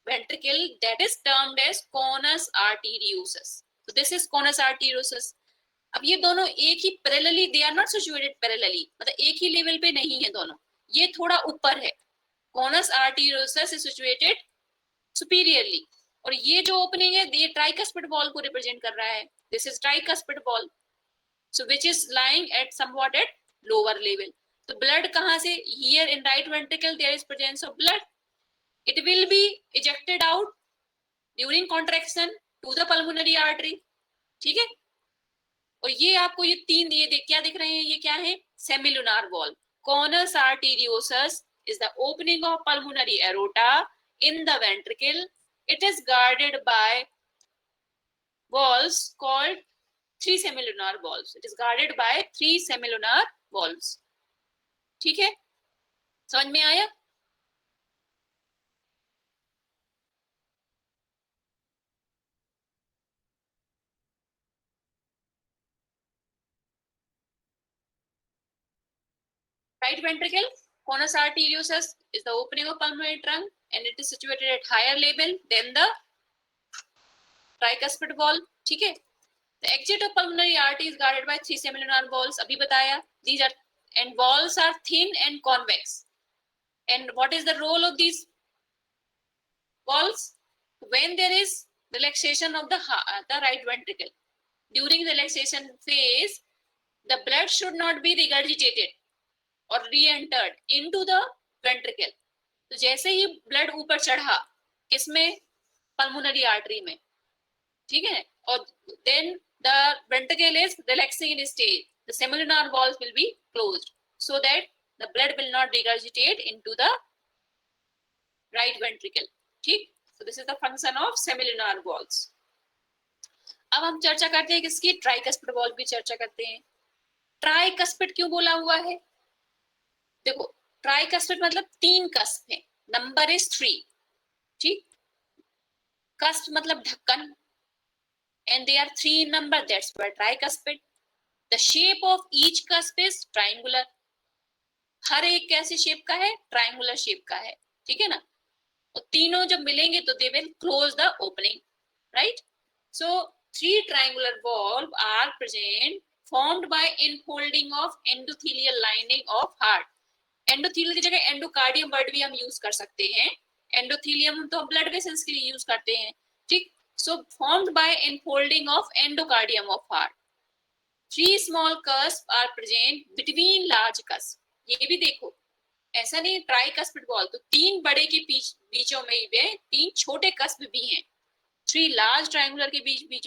ventricle, that is termed as conus arteriosus। so this is conus arteriosus। अब ये दोनों एक ही parallelly, they are not situated parallelly, मतलब एक ही लेवल पे नहीं है दोनों, ये थोड़ा ऊपर है। conus arteriosus is situated superiorly, और ये जो ओपनिंग है ये ट्राइकस्पिड वॉल को रिप्रेजेंट कर रहा है, this is tricuspid wall, so which is lying at somewhat at lower level। तो ब्लड कहाँ से, here in right ventricle there is presence of blood, it will be ejected out during contraction to the pulmonary artery। ठीक है, और ये आपको ये तीन, ये क्या दिख रहे हैं, ये क्या है, semilunar valve. conus arteriosus is the opening of pulmonary aorta in the ventricle, it is guarded by valves called three semilunar valves, it is guarded by three semilunar valves। ठीक है, समझ में आया। Right ventricle, conus arteriosus is the opening of pulmonary trunk and it is situated at higher level than the tricuspid valve. ठीक है. The exit of pulmonary artery is guarded by 3 semilunar valves. अभी बताया. These are and valves are thin and convex. And what is the role of these valves? When there is relaxation of the right ventricle, during the relaxation phase, the blood should not be regurgitated or re-entered into the ventricle. तो जैसे ही blood ऊपर चढ़ा किसमें, pulmonary artery में, ठीक है, और then the ventricle is relaxing in stage, the semilunar valves will be closed so that the blood will not regurgitate into the right ventricle. ठीक. So this is the function of semilunar valves. अब हम चर्चा करते हैं किसकी, tricuspid valve की चर्चा करते हैं. ट्राइकस्पिड क्यों बोला हुआ है? देखो, ट्राइकस्पिड मतलब 3 कस्प है, नंबर इज 3. ठीक. कस्प मतलब ढक्कन, and they are 3 in number, that's why tricuspid. The shape of each cusp is triangular. हर एक कैसी शेप का है, ट्रायंगुलर शेप का है. ठीक है ना. और तीनों जब मिलेंगे तो they will close the opening, right? So 3 triangular valves are present, formed by enfolding of endothelial lining of heart. Endothelial की जगह एंडोकार्डियम वर्ड भी हम यूज कर सकते हैं. एंडोथीलियम तो ब्लड वेसल्स के लिए यूज करते हैं. ठीक. So formed by enfolding of endocardium of heart. 3 small cusps are present between large cusps. ये भी देखो, ऐसा नहीं ट्राइकस्पिड वॉल्व तो 3 बड़े के बीचों में भी 3 छोटे कस्प भी हैं. 3 large triangular के बीच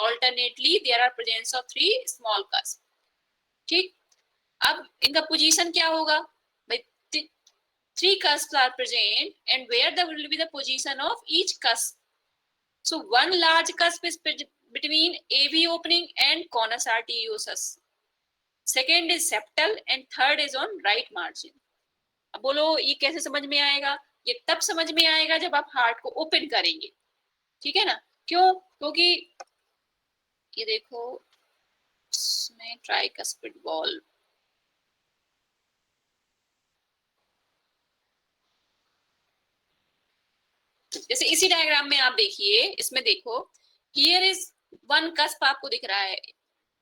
alternately there are presence of 3 small cusps. ठीक. अब इनका पोजीशन क्या होगा भाई, 3 cusps are present and where there will be the position of each cusp. So one large cusp is between AV opening and conus arteriosus. Second is septal and third is on right margin. अब बोलो ये कैसे समझ में आएगा? ये तब समझ में आएगा जब आप हार्ट को ओपन करेंगे. ठीक है ना. क्यों? क्योंकि ये देखो इसमें ट्राइकस्पिड वॉल्व, जैसे इसी डायग्राम में आप देखिए, इसमें देखो हियर इज 1 कस्प आपको दिख रहा है,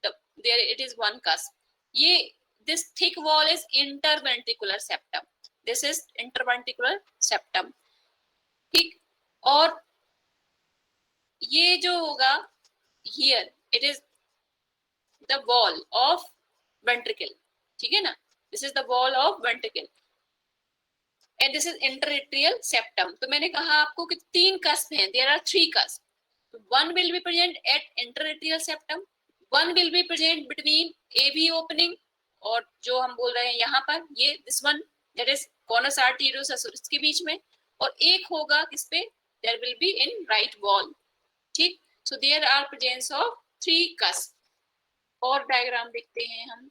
देयर इट इज 1 कस्प. ये this thick wall is interventricular septum, this is interventricular septum. ठीक. और ये जो होगा here it is the wall of ventricle. ठीक है ना. This is the wall of ventricle and this is interatrial septum. तो मैंने कहा आपको कि 3 कस्प हैं, there are 3 cusps. One will be present at interatrial septum, one will be present between AV opening और जो हम बोल रहे हैं यहाँ पर ये this one that is conus arteriosus इसके बीच में, और एक होगा किस पे, there will be in right wall. ठीक. So there are presence of 3 cusps. और डायग्राम देखते हैं हम.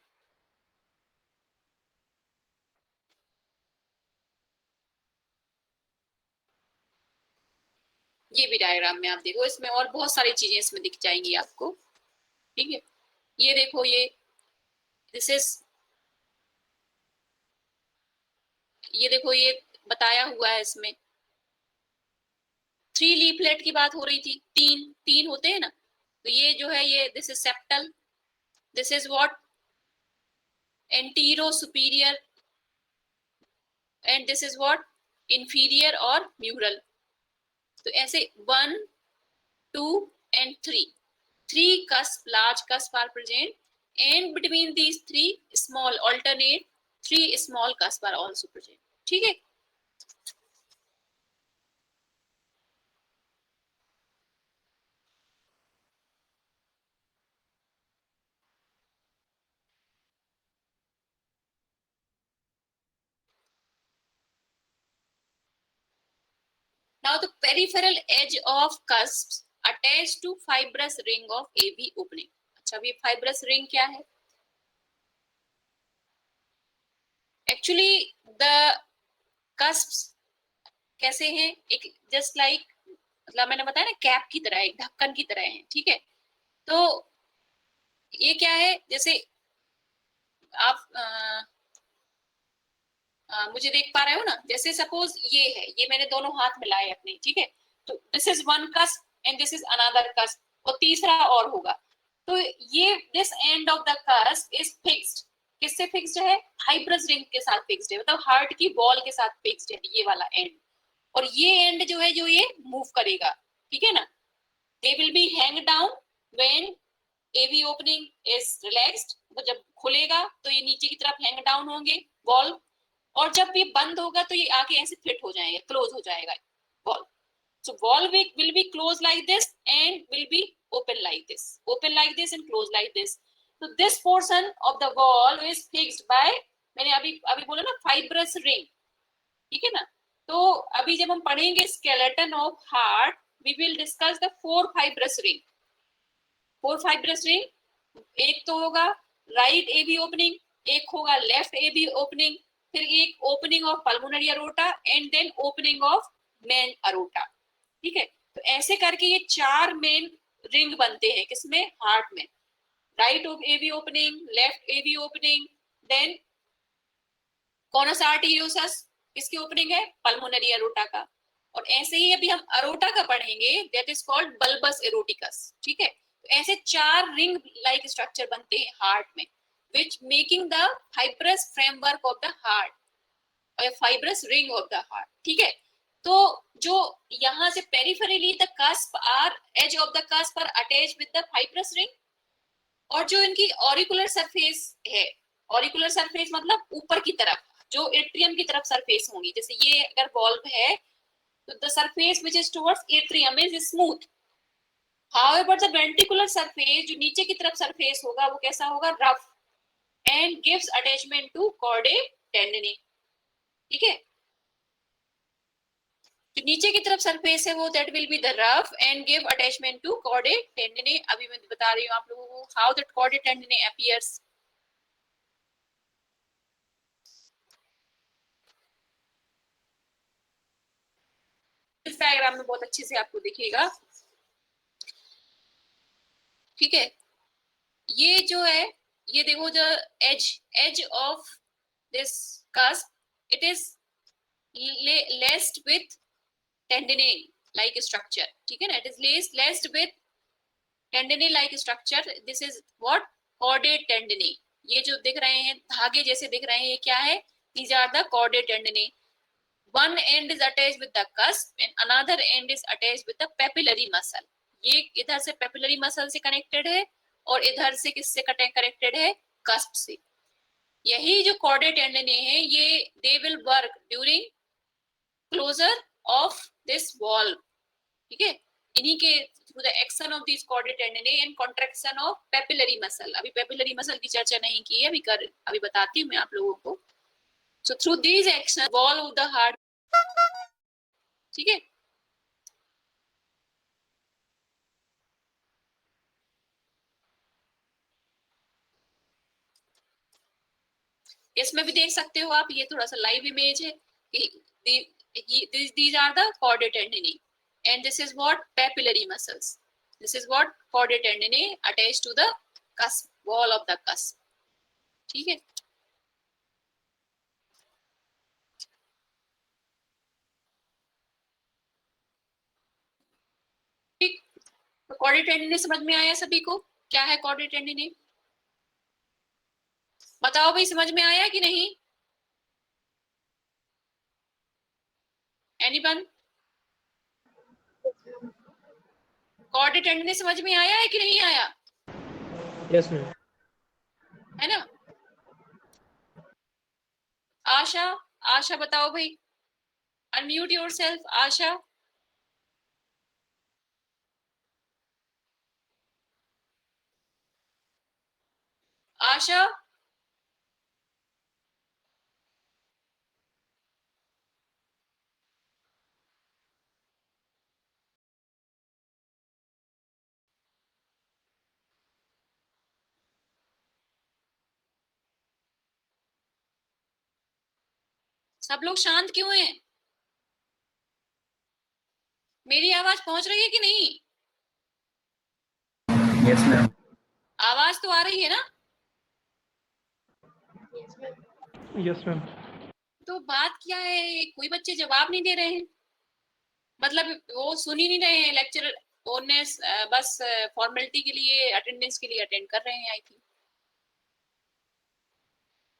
ये भी डायग्राम में आप देखो, इसमें और बहुत सारी चीजें इसमें दिख जाएंगी आपको. ठीक है. ये देखो, ये दिस इज, ये देखो ये बताया हुआ है इसमें 3 लीफलेट की बात हो रही थी. 3 होते हैं ना. तो ये जो है ये this is septal, this is what antero superior and this is what inferior और म्यूरल. तो ऐसे 1, 2 and 3 cusp, large cusp are present, and between these 3 small alternate 3 small cusp are also present. ठीक है. Now the peripheral edge of cusps attached to fibrous ring of AV opening. अच्छा, ये fibrous ring क्या है? Actually the cusps कैसे हैं, एक just like मतलब मैंने बताया ना कैप की तरह, एक ढक्कन की तरह है. ठीक है. तो ये क्या है, जैसे आप मुझे देख पा रहे हो ना? जैसे सपोज ये है, ये मैंने दोनों हाथ मिलाए अपने, ठीक है, तो this is one cusp and this is another cusp, और तीसरा और होगा। तो ये this end of the cusp is fixed. किससे फिक्स्ड है? हाइब्रस रिंग के साथ फिक्स्ड है, मतलब हार्ट की बॉल के साथ फिक्स्ड है ये वाला एंड। और ये एंड जो है, जो ये मूव करेगा, ठीक है ना, they will be hang down when AV opening is relaxed. तो जब खुलेगा तो ये नीचे की तरफ हैंग डाउन होंगे बॉल, और जब ये बंद होगा तो ये आगे ऐसे फिट हो जाएगा, क्लोज हो जाएगा ball. So valve will be closed like this and will be open like this, open like this and closed like this. So this portion of the valve is fixed by, मैंने अभी बोला ना, fibrous ring, ठीक है ना। तो अभी जब हम पढ़ेंगे skeleton of heart, we will discuss the four fibrous ring. Four fibrous ring, एक तो होगा राइट एवी ओपनिंग, एक होगा लेफ्ट एवी ओपनिंग, फिर एक opening of pulmonary aorta and then opening of main aorta, ठीक है। तो ऐसे करके ये चार मेन रिंग बनते हैं, किसमें? हार्ट में। राइट एवी ओपनिंग, लेफ्ट एवी ओपनिंग, देन कॉनस आर्टेरियोसस, किसकी ओपनिंग है? पल्मोनरी अरोटा का। और ऐसे ही अभी हम अरोटा का पढ़ेंगे, दैट इज कॉल्ड बल्बस एरोटिकस, ठीक है। तो ऐसे चार रिंग लाइक स्ट्रक्चर बनते हैं हार्ट में, which making the fibrous framework of the heart, or fibrous ring of the heart, ठीक है। तो जो यहाँ से peripherally the cusp are edge of the cusp are attached with the fibrous ring, और जो इनकी ऑरिकुलर सरफेस है, ऑरिकुलर सरफेस मतलब ऊपर की तरफ, जो एट्रियम की तरफ सरफेस होंगी, जैसे ये अगर वॉल्व है तो the surface which is towards atrium is smooth. However, the ventricular surface, जो नीचे की तरफ सरफेस होगा, वो कैसा होगा? Rough, and gives attachment to chordae tendineae, ठीक है। जो नीचे की तरफ सरफेस है वो that will be the rough and give attachment to chordae tendineae. अभी मैं बता रही हूँ आप लोगों को how that chordae tendineae appears. इस डायग्राम में बहुत अच्छे से आपको दिखेगा, ठीक है। ये जो है, ये देखो, जो edge of this cusp, it is laced with tendinae like structure, ठीक है ना, it is laced with tendinae like structure. This is what? Chordate tendinae. ये जो दिख रहे हैं धागे जैसे दिख रहे हैं, ये क्या है? These are the chordate tendinae. One end is attached with the cusp and another end is attached with the papillary muscle. ये इधर से papillary muscle से connected है और इधर से किससे कनेक्टेड है? cusp से। यही जो chordate tendinae है, ये they will work during closure of this valve, ठीक है। इन्हीं के through the action of these chordate tendinae and contraction of papillary muscle. अभी papillary muscle की चर्चा नहीं की है, अभी बताती हूँ मैं आप लोगों को। So through these actions, wall of the heart, ठीक है। इसमें भी देख सकते हो आप, ये थोड़ा सा लाइव इमेज है कि these are the chordate tendinae and this is what? Papillary muscles. This is what? Chordate tendinae attached to the cusp, wall of the cusp, ठीक है। ठीक, तो chordate tendinae समझ में आया सभी को? क्या है chordate tendinae? बताओ भाई, समझ में आया कि नहीं? Anyone? chordate tendinae समझ में आया है कि नहीं आया? Yes, ma'am. है ना? आशा बताओ भाई, अनम्यूट योरसेल्फ आशा। आशा, सब लोग शांत क्यों हैं? मेरी आवाज पहुंच रही है कि नहीं? Yes ma'am. आवाज तो आ रही है ना? Yes, ma'am. तो तो बात क्या है, कोई बच्चे जवाब नहीं दे रहे हैं, मतलब वो सुन ही नहीं रहे हैं लेक्चर, उन्हें बस फॉर्मेलिटी के लिए, अटेंडेंस के लिए अटेंड कर रहे हैं। आई थिंक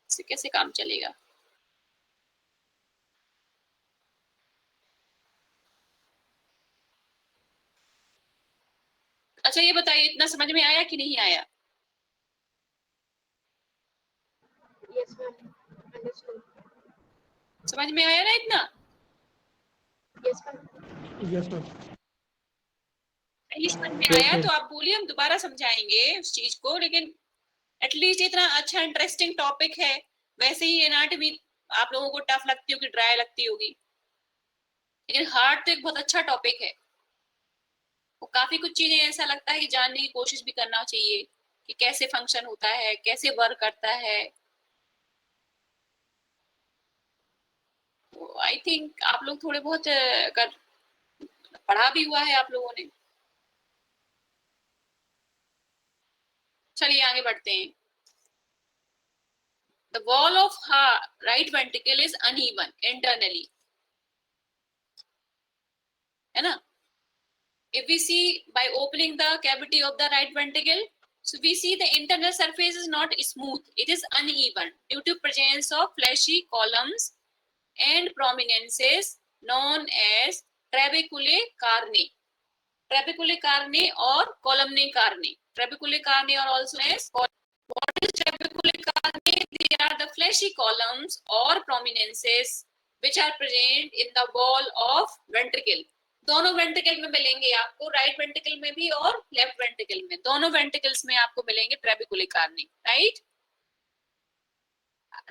इससे कैसे काम चलेगा? अच्छा ये बताइए, इतना समझ में आया कि नहीं आया? Yes, ma'am. Understood. समझ में आया ना इतना? Yes, ma'am. Yes, ma'am. नहीं समझ में Yes, आया ma'am. तो आप बोलिए, हम दोबारा समझाएंगे उस चीज को, लेकिन एटलीस्ट इतना अच्छा इंटरेस्टिंग टॉपिक है। वैसे ही एनाटॉमी आप लोगों को टफ लगती होगी, ड्राई लगती होगी, लेकिन हार्ट तो एक बहुत अच्छा टॉपिक है। वो काफी कुछ चीजें ऐसा लगता है कि जानने की कोशिश भी करना चाहिए कि कैसे फंक्शन होता है, कैसे वर्क करता है। तो आई थिंक आप लोग थोड़े बहुत अगर पढ़ा भी हुआ है आप लोगों ने। चलिए आगे बढ़ते हैं। The wall of right ventricle is uneven internally, है ना? If we see by opening the cavity of the right ventricle, so we see the internal surface is not smooth, it is uneven due to presence of fleshy columns and prominences known as trabeculae carne. Trabeculae carne or columnae carne. Trabeculae carne or also as what is trabeculae carne? They are the fleshy columns or prominences which are present in the wall of ventricle. दोनों ventricle में मिलेंगे आपको, right ventricle में भी और left ventricle में, दोनों ventricles में आपको मिलेंगे ट्रेबेकुलर कार्नी, राइट?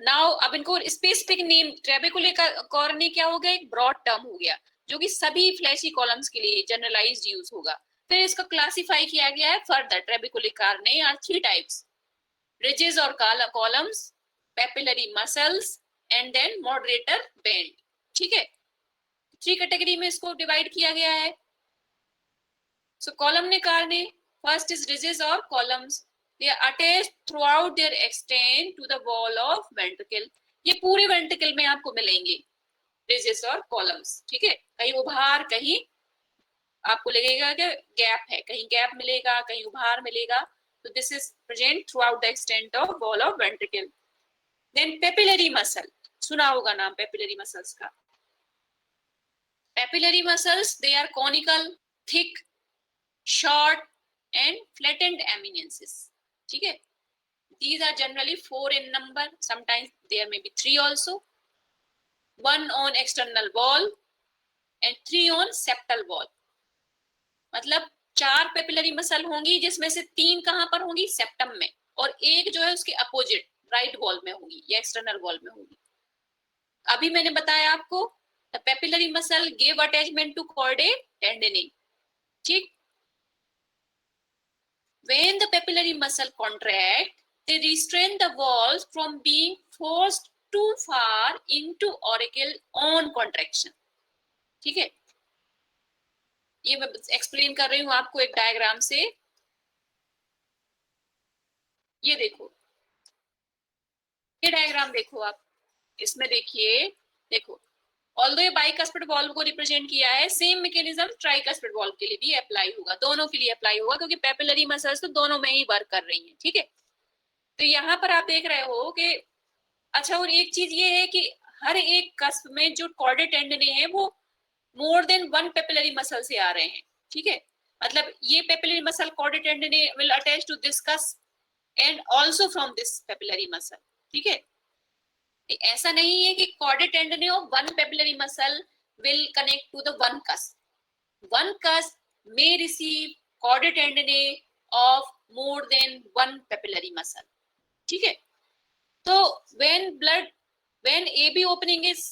नाउ अब इनको स्पेसिफिक नेम, ट्रेबेकुलर कॉर्नी क्या हो गया, एक ब्रॉड टर्म हो गया जो कि सभी फ्लैशी कॉलम्स के लिए जनरलाइज्ड यूज होगा। फिर इसको क्लासिफाई किया गया है further. Trabeculae carneae are 3 types, ridges और columns, papillary muscles and then moderator band. ठीक है, 3 कैटेगरी में इसको डिवाइड किया गया है। सो कॉलमने कार्ने, फर्स्ट इज रिजेस और columns, they are attached throughout their extent to the wall of ventricle. ये पूरे वेंट्रिकल में आपको मिलेंगे रिजेस और कॉलम्स। ठीक है, कहीं उभार, कहीं आपको लगेगा कि गैप है, कहीं गैप मिलेगा, कहीं उभार मिलेगा। तो this is present throughout the extent of wall of ventricle. Then papillary muscle, सुना होगा नाम पेपिलरी मसल्स का। Papillary muscles, they are conical, thick, short and flattened eminences. ठीक है, these are generally 4 in number, sometimes there may be 3 also. 1 on external wall and 3 on septal wall. मतलब 4 papillary muscle होंगी जिसमें से 3 कहां पर होंगी, सेप्टम में, और एक जो है उसके अपोजिट राइट वॉल में होगी या एक्सटर्नल वॉल में होगी। अभी मैंने बताया आपको the papillary muscle gave attachment to chordae tendineae. ठीक, when the papillary muscle contract, they restrain the walls from being forced too far into auricle on contraction. ठीक है, ये मैं एक्सप्लेन कर रही हूं आपको एक डायग्राम से। ये देखो, ये डायग्राम देखो आप, इसमें देखिए, देखो ऑल्दो ये बाइकस्पिड वॉल्व को रिप्रेजेंट किया है, सेम मैकेनिज्म ट्राइकस्पिड वॉल्व के लिए भी अप्लाई होगा, दोनों के लिए अप्लाई होगा, क्योंकि पेपिलरी मसल्स तो दोनों में ही वर्क कर रही हैं। ठीक है, तो यहाँ पर आप देख रहे हो कि अच्छा, और एक चीज ये है कि हर एक कस्प में जो कॉर्डेट टेंडने हैं वो मोर देन 1 पेपिलरी मसल से आ रहे हैं। ठीक है, मतलब ये papillary muscle chordae tendineae will attach to this cusp and also from this papillary muscle. ठीक है, ऐसा नहीं है कि chordae tendineae of 1 papillary muscle will connect to the 1 cusp. 1 cusp may receive chordate tendinae of more than 1 papillary muscle. ठीक है, तो when AB opening is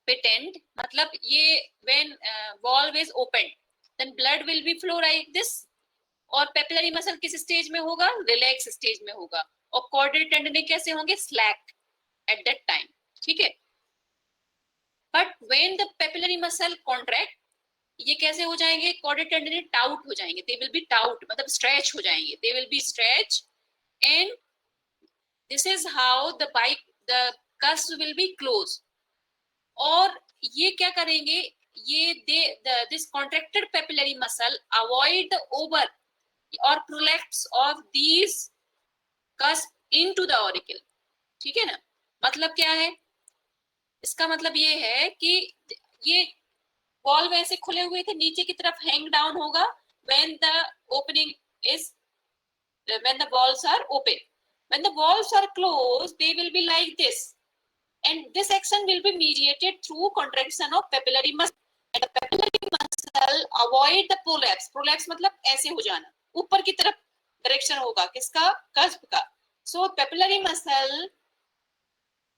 patent, मतलब ये when valve is opened, then blood will be flow like this, और papillary muscle किस stage में होगा, relax stage में होगा, और कॉर्डेट टेंडने कैसे होंगे, स्लैक at that time. ठीक है, but when the papillary muscle contract, ये कैसे हो जाएंगे, कॉर्डेट टेंडने टाउट हो जाएंगे, they will be taut, मतलब स्ट्रेच हो जाएंगे, they will be stretch, and this is how the cusp will be closed. और ये क्या करेंगे, ये this contracted papillary muscle avoid the over और prolapse of these cusp into the auricle. ठीक है ना, मतलब क्या है इसका, मतलब ये है कि ये वॉल्व ऐसे खुले हुए थे, नीचे की तरफ हैंग डाउन होगा when the opening is when the walls are open. When the walls are closed, they will be like this, and this action will be mediated through contraction of papillary muscle. And the papillary muscle avoid the prolapse. Prolapse मतलब ऐसे हो जाना, ऊपर की तरफ direction होगा किसका, cusp का. So papillary muscle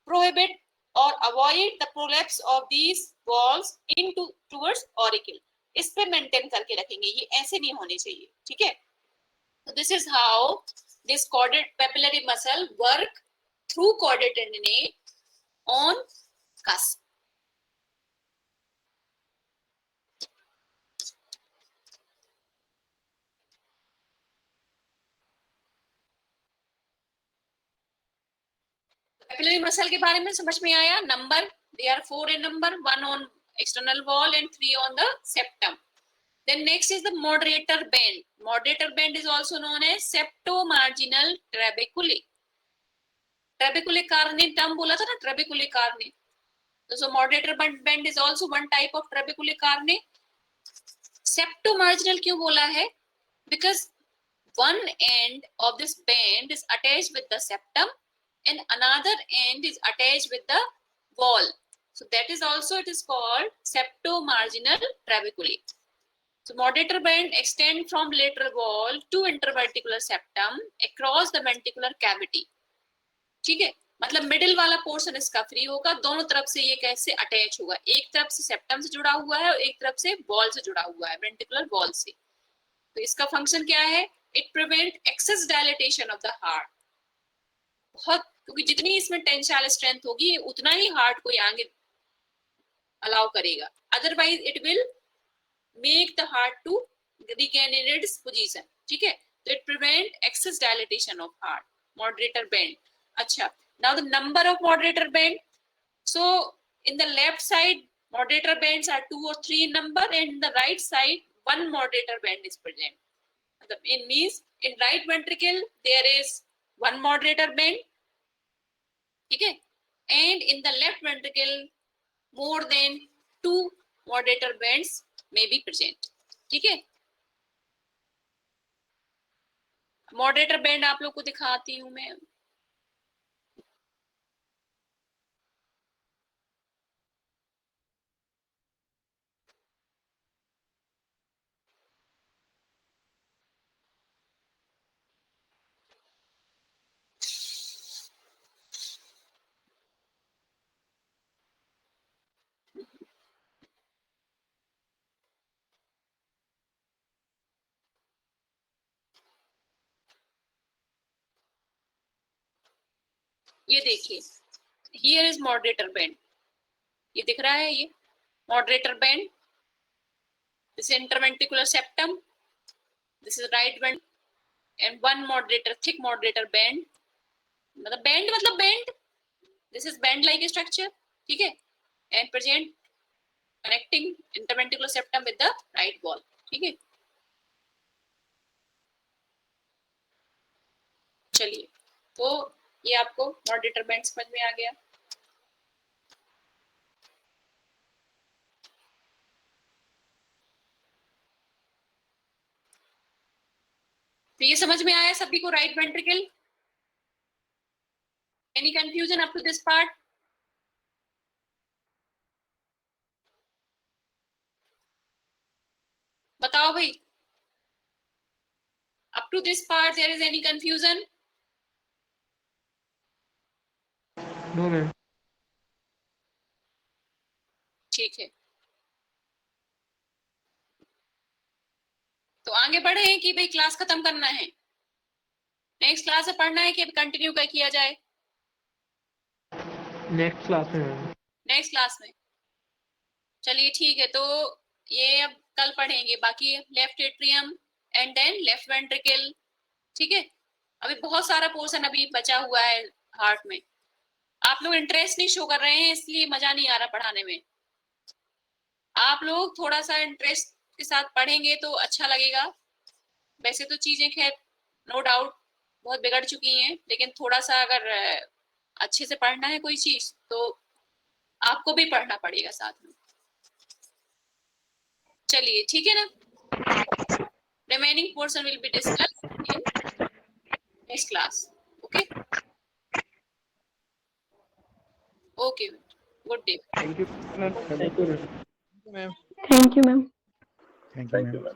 prohibit or avoid the prolapse of these walls into towards auricle. इस पे मेंटेन करके रखेंगे, ये ऐसे नहीं होने चाहिए. ठीक है, so this is how this chordate papillary muscle work through chordate tendinae on cusp. Papillary muscle के बारे में समझ में आया. Number, they are 4 in number, 1 on external wall and 3 on the septum. Then next is the moderator band. Moderator band is also known as septomarginal trabeculae. Trabeculae carne term बोला था ना, trabeculae carne. So moderator band is also one type of trabeculae carne. Septomarginal क्यों बोला है? Because one end of this band is attached with the septum and another end is attached with the wall. So that is also, it is called septomarginal trabeculae. So moderator band extend from lateral wall to interverticular septum across the ventricular cavity. ठीक है, मतलब middle वाला portion इसका free होगा, दोनों तरफ से ये कैसे अटैच होगा, एक तरफ से सेप्टम से जुड़ा हुआ है और एक तरफ से वॉल से जुड़ा हुआ है, वेंट्रिकुलर वॉल से. तो इसका फंक्शन क्या है, it prevent excess dilatation of the heart. बहुत, क्योंकि जितनी इसमें टेंसाइल स्ट्रेंथ होगी उतना ही हार्ट को आगे अलाउ करेगा, otherwise it will make the heart to regain its position. ठीक है, तो it prevent excess dilatation of heart. Moderator band. अच्छा, now the number of moderator band. So in the left side moderator bands are 2 or 3 in number, and in the right side one moderator band is present. It means in right ventricle there is one moderator band. ठीक है, and in the left ventricle more than 2 moderator bands may be present. ठीक है, moderator band आप लोग को दिखाती हूं मैं. ये देखिए, हियर इज मॉडरेटर बैंड, ये दिख रहा है, ये moderator band. This interventricular septum, this is right band and one moderator, thick moderator band. मतलब बैंड मतलब band, this is band like structure. ठीक है, and present connecting interventricular septum with the right wall. ठीक है, चलिए, तो ये आपको मॉडरेटर बैंड समझ में आ गया. तो ये समझ में आया सभी को, right ventricle. Any confusion up to this part? बताओ भाई, up to this part there is any confusion? No ma'am. ठीक है, तो आगे बढ़े हैं कि भाई क्लास खत्म करना है, नेक्स्ट क्लास से पढ़ना है कि अभी कंटिन्यू कर किया जाए? नेक्स्ट क्लास में मैम. नेक्स्ट क्लास में, चलिए ठीक है. तो ये अब कल पढ़ेंगे, बाकी left atrium and then left ventricle. ठीक है, अभी बहुत सारा पोर्शन अभी बचा हुआ है हार्ट में. आप लोग इंटरेस्ट नहीं शो कर रहे हैं, इसलिए मजा नहीं आ रहा पढ़ाने में। आप लोग थोड़ा सा इंटरेस्ट के साथ पढ़ेंगे तो अच्छा लगेगा। वैसे तो चीजें खैर नो डाउट बहुत बिगड़ चुकी हैं, लेकिन थोड़ा सा अगर अच्छे से पढ़ना है कोई चीज तो आपको भी पढ़ना पड़ेगा साथ में। चलिए ठीक है ना, remaining portion will be discussed in next class. Okay okay, good day. Thank you. Thank you, ma'am. Thank you, ma'am.